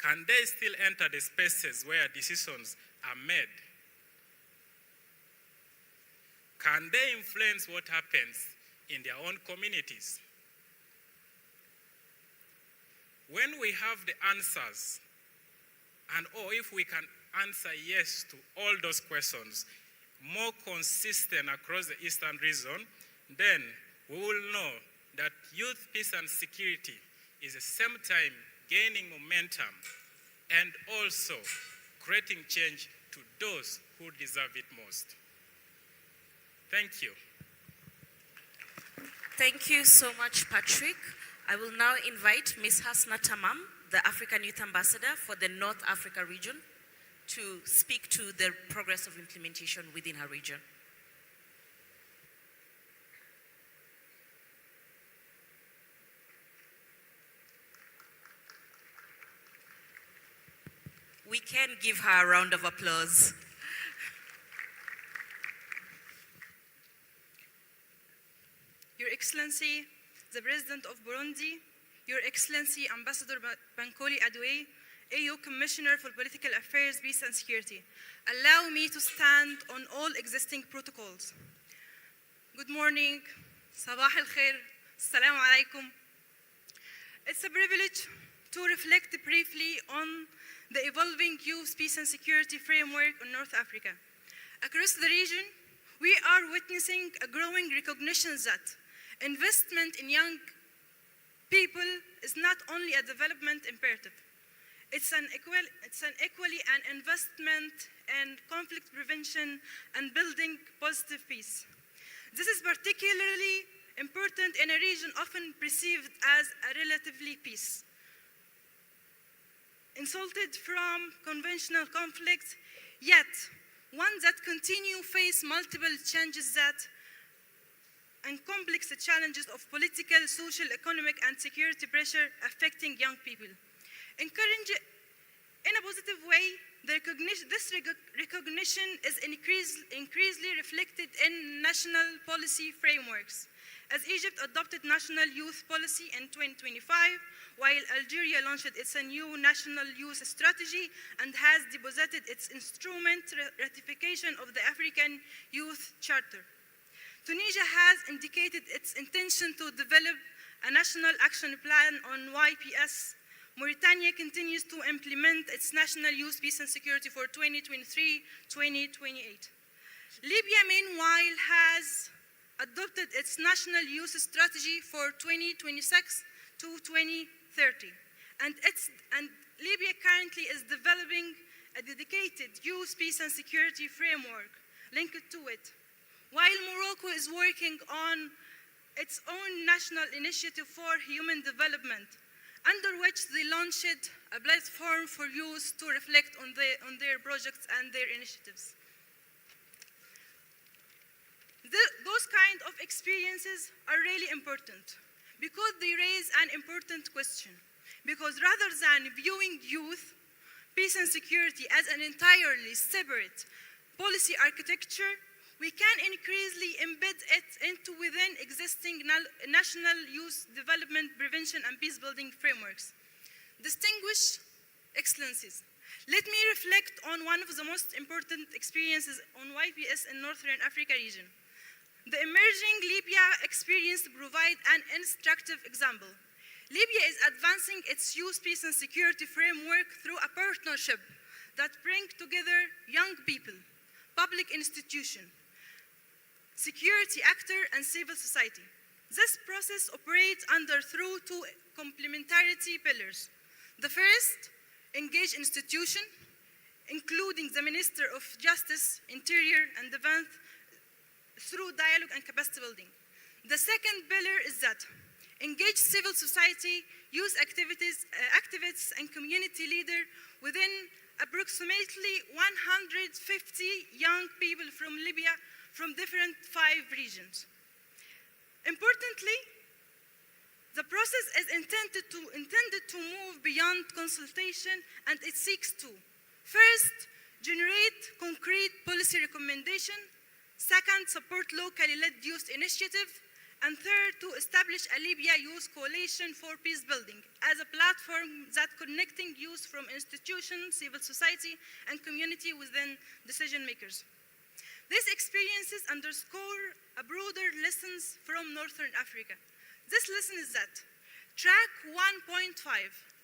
Can they still enter the spaces where decisions are made? Can they influence what happens in their own communities? When we have the answers, or if we can answer yes to all those questions, more consistent across the Eastern region, then we will know that youth, peace, and security is at the same time gaining momentum and also creating change to those who deserve it most. Thank you. Thank you so much, Patrick. I will now invite Ms. Hasna Tamam, the African Youth Ambassador for the North Africa region, to speak to the progress of implementation within her region. We can give her a round of applause. Your Excellency, the President of Burundi, Your Excellency, Ambassador Bankole Adoué, AU Commissioner for Political Affairs, Peace and Security, allow me to stand on all existing protocols. Good morning, Sabah al-Khair, Assalamu alaikum. It's a privilege to reflect briefly on the evolving youth, peace and security framework in North Africa. Across the region, we are witnessing a growing recognition that investment in young people is not only a development imperative, it's equally an investment in conflict prevention and building positive peace. This is particularly important in a region often perceived as a relatively peace, insulted from conventional conflicts, yet one that continue face multiple changes and complex challenges of political, social, economic, and security pressure affecting young people. Encouraging in a positive way, this recognition is increasingly reflected in national policy frameworks. As Egypt adopted national youth policy in 2025, while Algeria launched its new national youth strategy and has deposited its instrument ratification of the African Youth Charter. Tunisia has indicated its intention to develop a national action plan on YPS. Mauritania continues to implement its national youth, peace and security for 2023-2028. Libya, meanwhile, has adopted its national youth strategy for 2026 to 2030. And Libya currently is developing a dedicated youth, peace and security framework linked to it, while Morocco is working on its own national initiative for human development, under which they launched a platform for youth to reflect on their projects and their initiatives. Those kind of experiences are really important because they raise an important question. Because rather than viewing youth, peace and security as an entirely separate policy architecture, we can increasingly embed it into within existing national youth development, prevention, and peace-building frameworks. Distinguished Excellencies, Let me reflect on one of the most important experiences on YPS in Northern Africa region. The emerging Libya experience provides an instructive example. Libya is advancing its youth peace and security framework through a partnership that brings together young people, public institutions, security actors, and civil society. This process operates through two complementarity pillars. The first, engage institutions, including the Minister of Justice, Interior, and Defense, through dialogue and capacity building. The second pillar is that engage civil society, youth activists, and community leaders within approximately 150 young people from Libya from different 5 regions. Importantly, the process is intended to move beyond consultation, and it seeks to, first, generate concrete policy recommendations, second, support locally led youth initiatives, and third, to establish a Libya Youth Coalition for Peace Building as a platform that connecting youth from institutions, civil society, and community within decision makers. These experiences underscore a broader lessons from Northern Africa. This lesson is that track 1.5,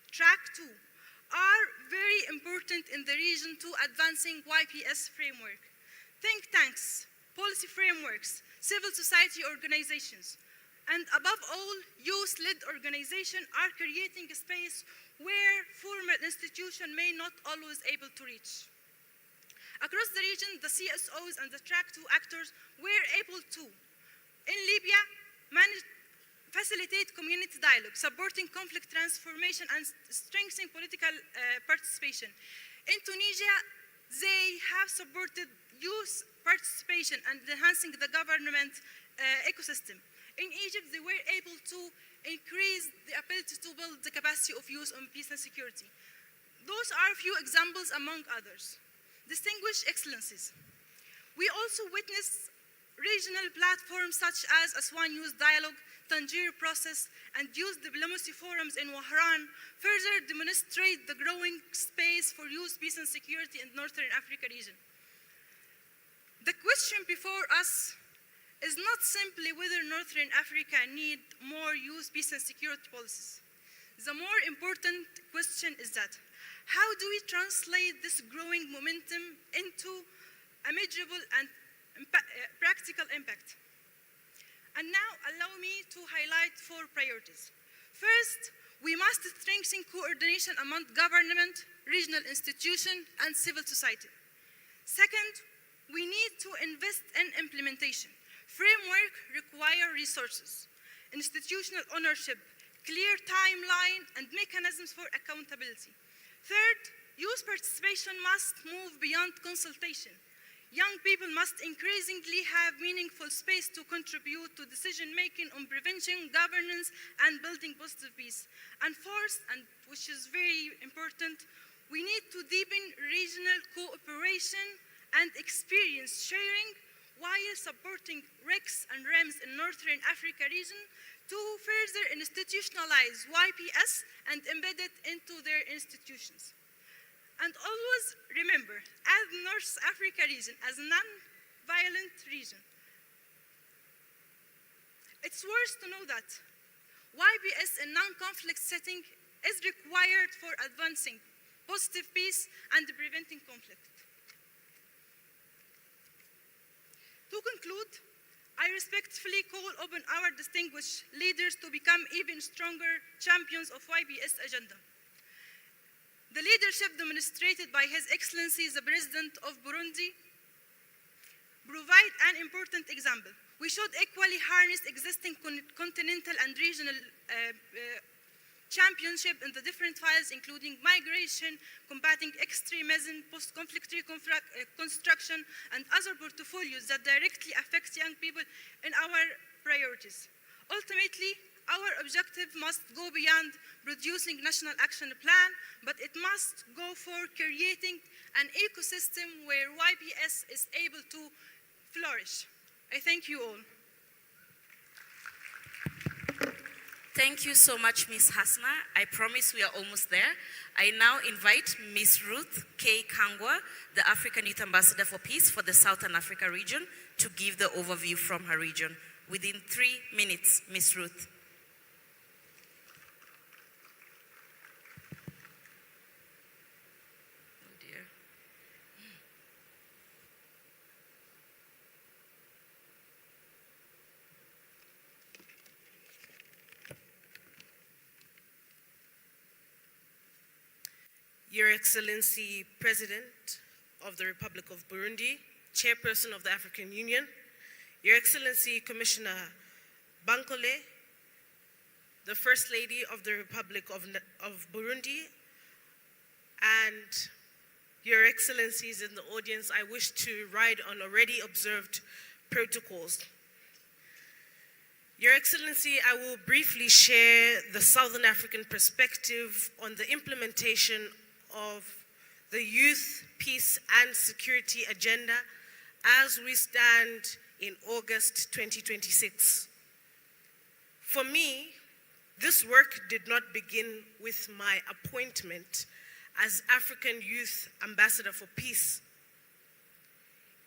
track 2 are very important in the region to advancing YPS framework. Think tanks, policy frameworks, civil society organizations, and above all, youth-led organizations are creating a space where formal institutions may not always able to reach. Across the region, the CSOs and the track 2 actors were able to, in Libya, facilitate community dialogue, supporting conflict transformation and strengthening political participation. In Tunisia, they have supported youth participation and enhancing the government ecosystem. In Egypt, they were able to increase the ability to build the capacity of youth on peace and security. Those are a few examples among others. Distinguished excellencies, we also witnessed regional platforms such as Aswan Youth Dialogue, Tangier Process, and youth diplomacy forums in Wahran further demonstrate the growing space for youth peace and security in Northern Africa region. The question before us is not simply whether Northern Africa need more youth peace and security policies. The more important question is that, how do we translate this growing momentum into a measurable and practical impact? And now allow me to highlight 4 priorities. First, we must strengthen coordination among government, regional institutions, and civil society. Second, we need to invest in implementation. Framework require resources, institutional ownership, clear timeline, and mechanisms for accountability. Third, youth participation must move beyond consultation. Young people must increasingly have meaningful space to contribute to decision-making on prevention, governance, and building positive peace. And fourth, and which is very important, we need to deepen regional cooperation and experience sharing while supporting RICS and REMS in Northern Africa region to further institutionalize YPS and embed it into their institutions. And always remember, as North Africa region, as a non-violent region, it's worth to know that YPS in non-conflict setting is required for advancing positive peace and preventing conflict. To conclude, I respectfully call upon our distinguished leaders to become even stronger champions of YPS agenda. The leadership demonstrated by His Excellency the President of Burundi provide an important example. We should equally harness existing continental and regional championship in the different files, including migration, combating extremism, post-conflict reconstruction, and other portfolios that directly affect young people in our priorities. Ultimately, our objective must go beyond producing national action plan, but it must go for creating an ecosystem where YPS is able to flourish. I thank you all. Thank you so much, Ms. Hasna. I promise we are almost there. I now invite Ms. Ruth K. Kangwa, the African Youth Ambassador for Peace for the Southern Africa region, to give the overview from her region. Within 3 minutes, Ms. Ruth. Oh dear. Your Excellency, President of the Republic of Burundi, Chairperson of the African Union, Your Excellency, Commissioner Bankole, the First Lady of the Republic of Burundi, and Your Excellencies in the audience, I wish to ride on already observed protocols. Your Excellency, I will briefly share the Southern African perspective on the implementation of the Youth, Peace and Security Agenda as we stand in August 2026. For me, this work did not begin with my appointment as African Youth Ambassador for Peace.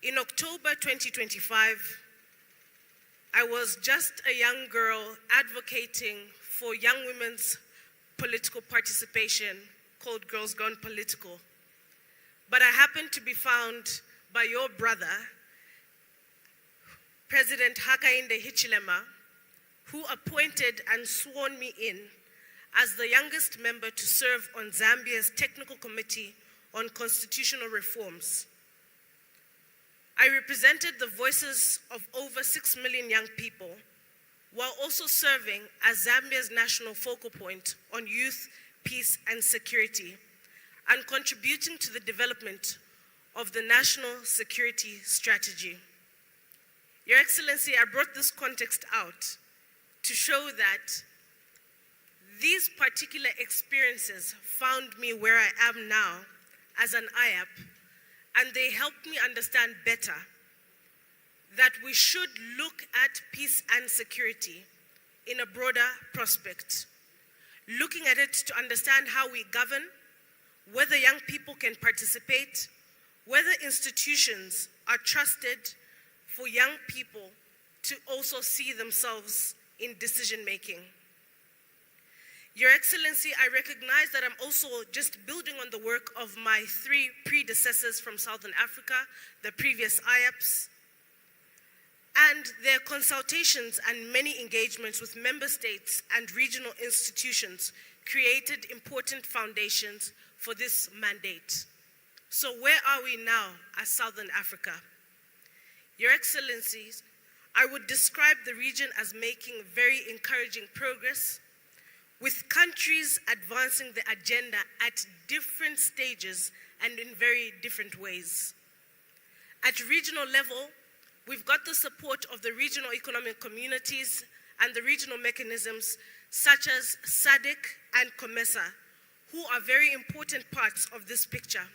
In October 2025, I was just a young girl advocating for young women's political participation called Girls Gone Political. But I happened to be found by your brother, President Hakainde Hichilema, who appointed and sworn me in as the youngest member to serve on Zambia's Technical Committee on Constitutional Reforms. I represented the voices of over 6 million young people, while also serving as Zambia's national focal point on youth, peace and security, and contributing to the development of the National Security Strategy. Your Excellency, I brought this context out to show that these particular experiences found me where I am now as an IAP, and they helped me understand better that we should look at peace and security in a broader prospect, looking at it to understand how we govern, whether young people can participate, whether institutions are trusted for young people to also see themselves in decision-making. Your Excellency, I recognize that I'm also just building on the work of my 3 predecessors from Southern Africa, the previous IAPs, and their consultations and many engagements with member states and regional institutions created important foundations for this mandate. So where are we now as Southern Africa? Your Excellencies, I would describe the region as making very encouraging progress, with countries advancing the agenda at different stages and in very different ways. At regional level, we've got the support of the regional economic communities and the regional mechanisms such as SADC and COMESA, who are very important parts of this picture.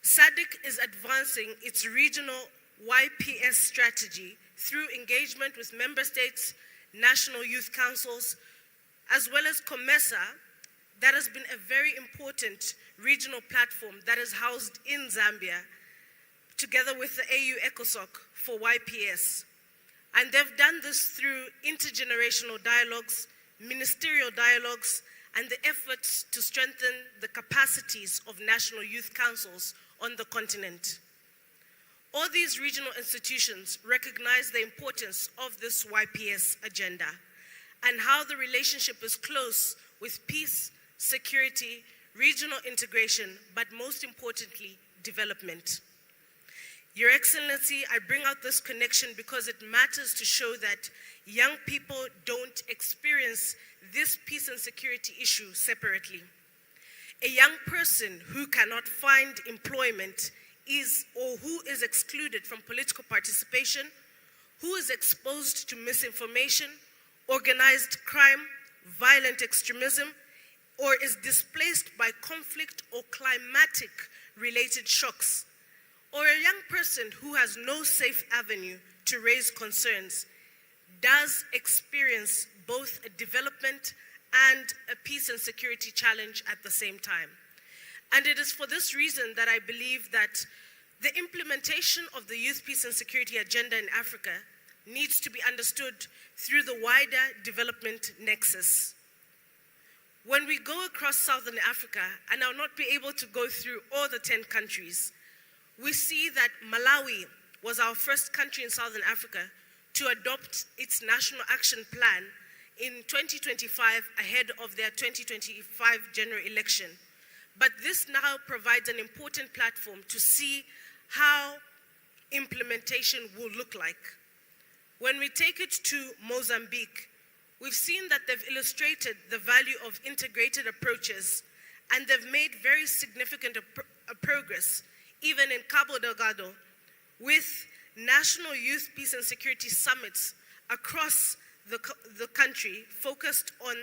SADC is advancing its regional YPS strategy through engagement with member states, national youth councils, as well as COMESA, that has been a very important regional platform that is housed in Zambia, together with the AU ECOSOC for YPS. And they've done this through intergenerational dialogues, ministerial dialogues, and the efforts to strengthen the capacities of national youth councils on the continent. All these regional institutions recognize the importance of this YPS agenda and how the relationship is close with peace, security, regional integration, but most importantly, development. Your Excellency, I bring out this connection because it matters to show that young people don't experience this peace and security issue separately. A young person who cannot find employment or who is excluded from political participation, who is exposed to misinformation, organized crime, violent extremism, or is displaced by conflict or climatic-related shocks, or a young person who has no safe avenue to raise concerns, does experience both a development and a peace and security challenge at the same time. And it is for this reason that I believe that the implementation of the Youth, Peace and Security Agenda in Africa needs to be understood through the wider development nexus. When we go across Southern Africa, and I'll not be able to go through all the 10 countries, we see that Malawi was our first country in Southern Africa to adopt its National Action Plan in 2025 ahead of their 2025 general election. But this now provides an important platform to see how implementation will look like. When we take it to Mozambique, we've seen that they've illustrated the value of integrated approaches, and they've made very significant progress, even in Cabo Delgado, with national youth peace and security summits across the country focused on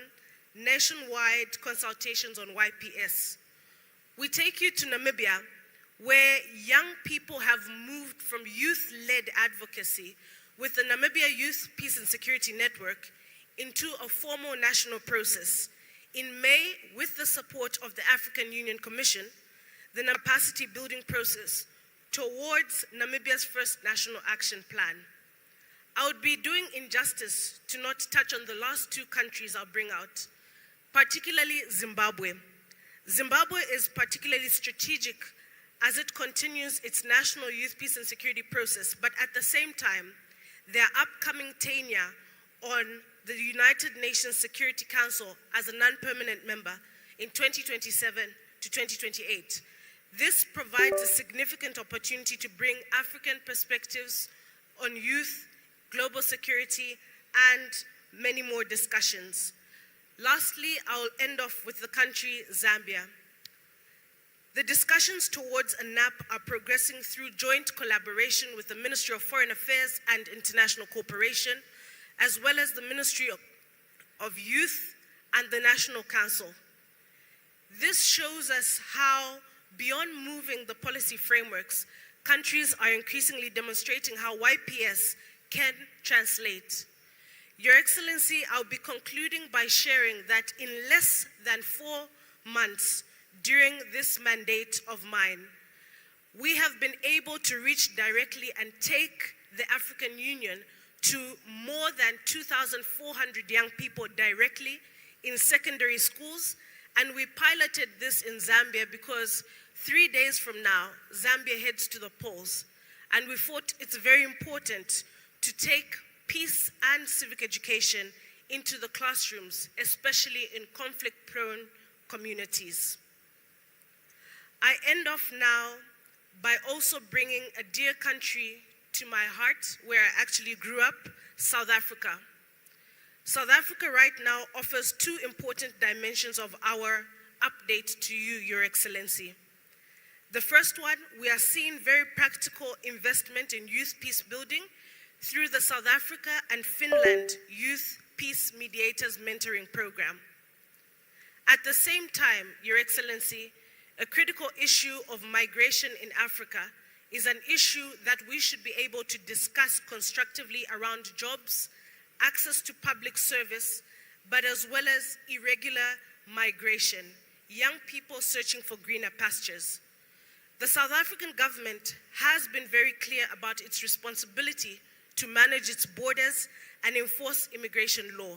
nationwide consultations on YPS. We take you to Namibia, where young people have moved from youth-led advocacy with the Namibia Youth Peace and Security Network into a formal national process. In May, with the support of the African Union Commission, the capacity building process towards Namibia's first national action plan. I would be doing injustice to not touch on the last 2 countries I'll bring out, particularly Zimbabwe. Zimbabwe is particularly strategic as it continues its national youth peace and security process, but at the same time, their upcoming tenure on the United Nations Security Council as a non-permanent member in 2027 to 2028. This provides a significant opportunity to bring African perspectives on youth, global security, and many more discussions. Lastly, I'll end off with the country Zambia. The discussions towards a NAP are progressing through joint collaboration with the Ministry of Foreign Affairs and International Cooperation, as well as the Ministry of Youth and the National Council. This shows us how, beyond moving the policy frameworks, countries are increasingly demonstrating how YPS can translate. Your Excellency, I'll be concluding by sharing that in less than 4 months during this mandate of mine, we have been able to reach directly and take the African Union to more than 2,400 young people directly in secondary schools. And we piloted this in Zambia because 3 days from now, Zambia heads to the polls. And we thought it's very important to take peace and civic education into the classrooms, especially in conflict-prone communities. I end off now by also bringing a dear country to my heart, where I actually grew up, South Africa. South Africa right now offers 2 important dimensions of our update to you, Your Excellency. The first one, we are seeing very practical investment in youth peace building through the South Africa and Finland Youth Peace Mediators Mentoring Program. At the same time, Your Excellency, a critical issue of migration in Africa is an issue that we should be able to discuss constructively around jobs, access to public service, but as well as irregular migration, young people searching for greener pastures. The South African government has been very clear about its responsibility to manage its borders and enforce immigration law.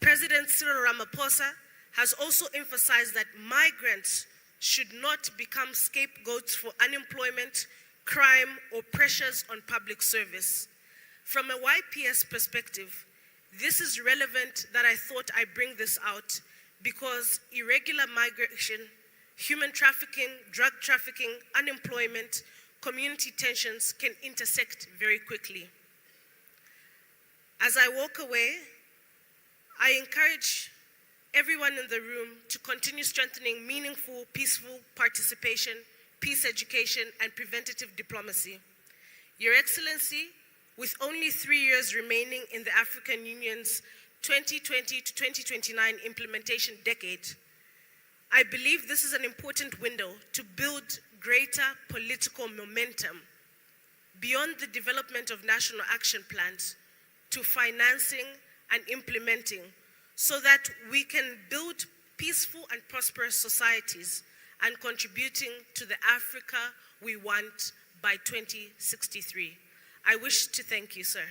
President Cyril Ramaphosa has also emphasized that migrants should not become scapegoats for unemployment, crime, or pressures on public service. From a YPS perspective, this is relevant that I thought I bring this out because irregular migration, human trafficking, drug trafficking, unemployment, community tensions can intersect very quickly. As I walk away, I encourage everyone in the room to continue strengthening meaningful, peaceful participation, peace education, and preventative diplomacy. Your Excellency, with only 3 years remaining in the African Union's 2020 to 2029 implementation decade, I believe this is an important window to build greater political momentum beyond the development of national action plans to financing and implementing so that we can build peaceful and prosperous societies and contributing to the Africa we want by 2063. I wish to thank you, sir.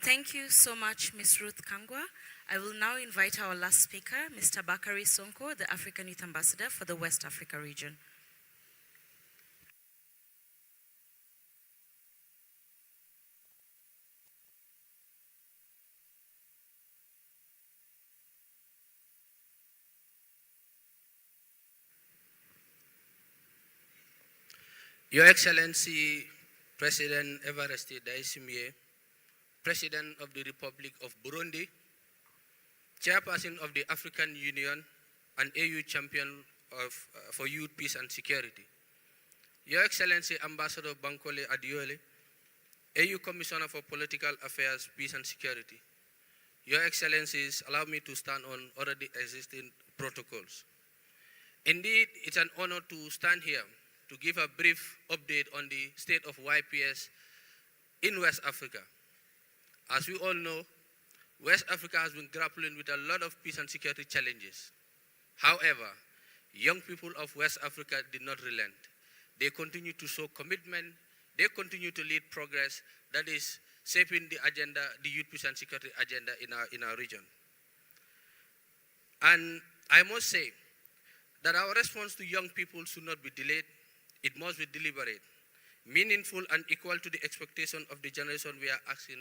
Thank you so much, Ms. Ruth Kangwa. I will now invite our last speaker, Mr. Bakari Sonko, the African Youth Ambassador for the West Africa region. Your Excellency, President Evariste Ndayishimiye, President of the Republic of Burundi, Chairperson of the African Union and AU Champion for Youth, Peace and Security, Your Excellency Ambassador Bankole Adiole, AU Commissioner for Political Affairs, Peace and Security, Your Excellencies, allow me to stand on already existing protocols. Indeed, it's an honor to stand here to give a brief update on the state of YPS in West Africa. As we all know, West Africa has been grappling with a lot of peace and security challenges. However, young people of West Africa did not relent. They continue to show commitment. They continue to lead progress that is shaping the agenda, the youth peace and security agenda in our region. And I must say that our response to young people should not be delayed. It must be deliberate, meaningful, and equal to the expectation of the generation we are asking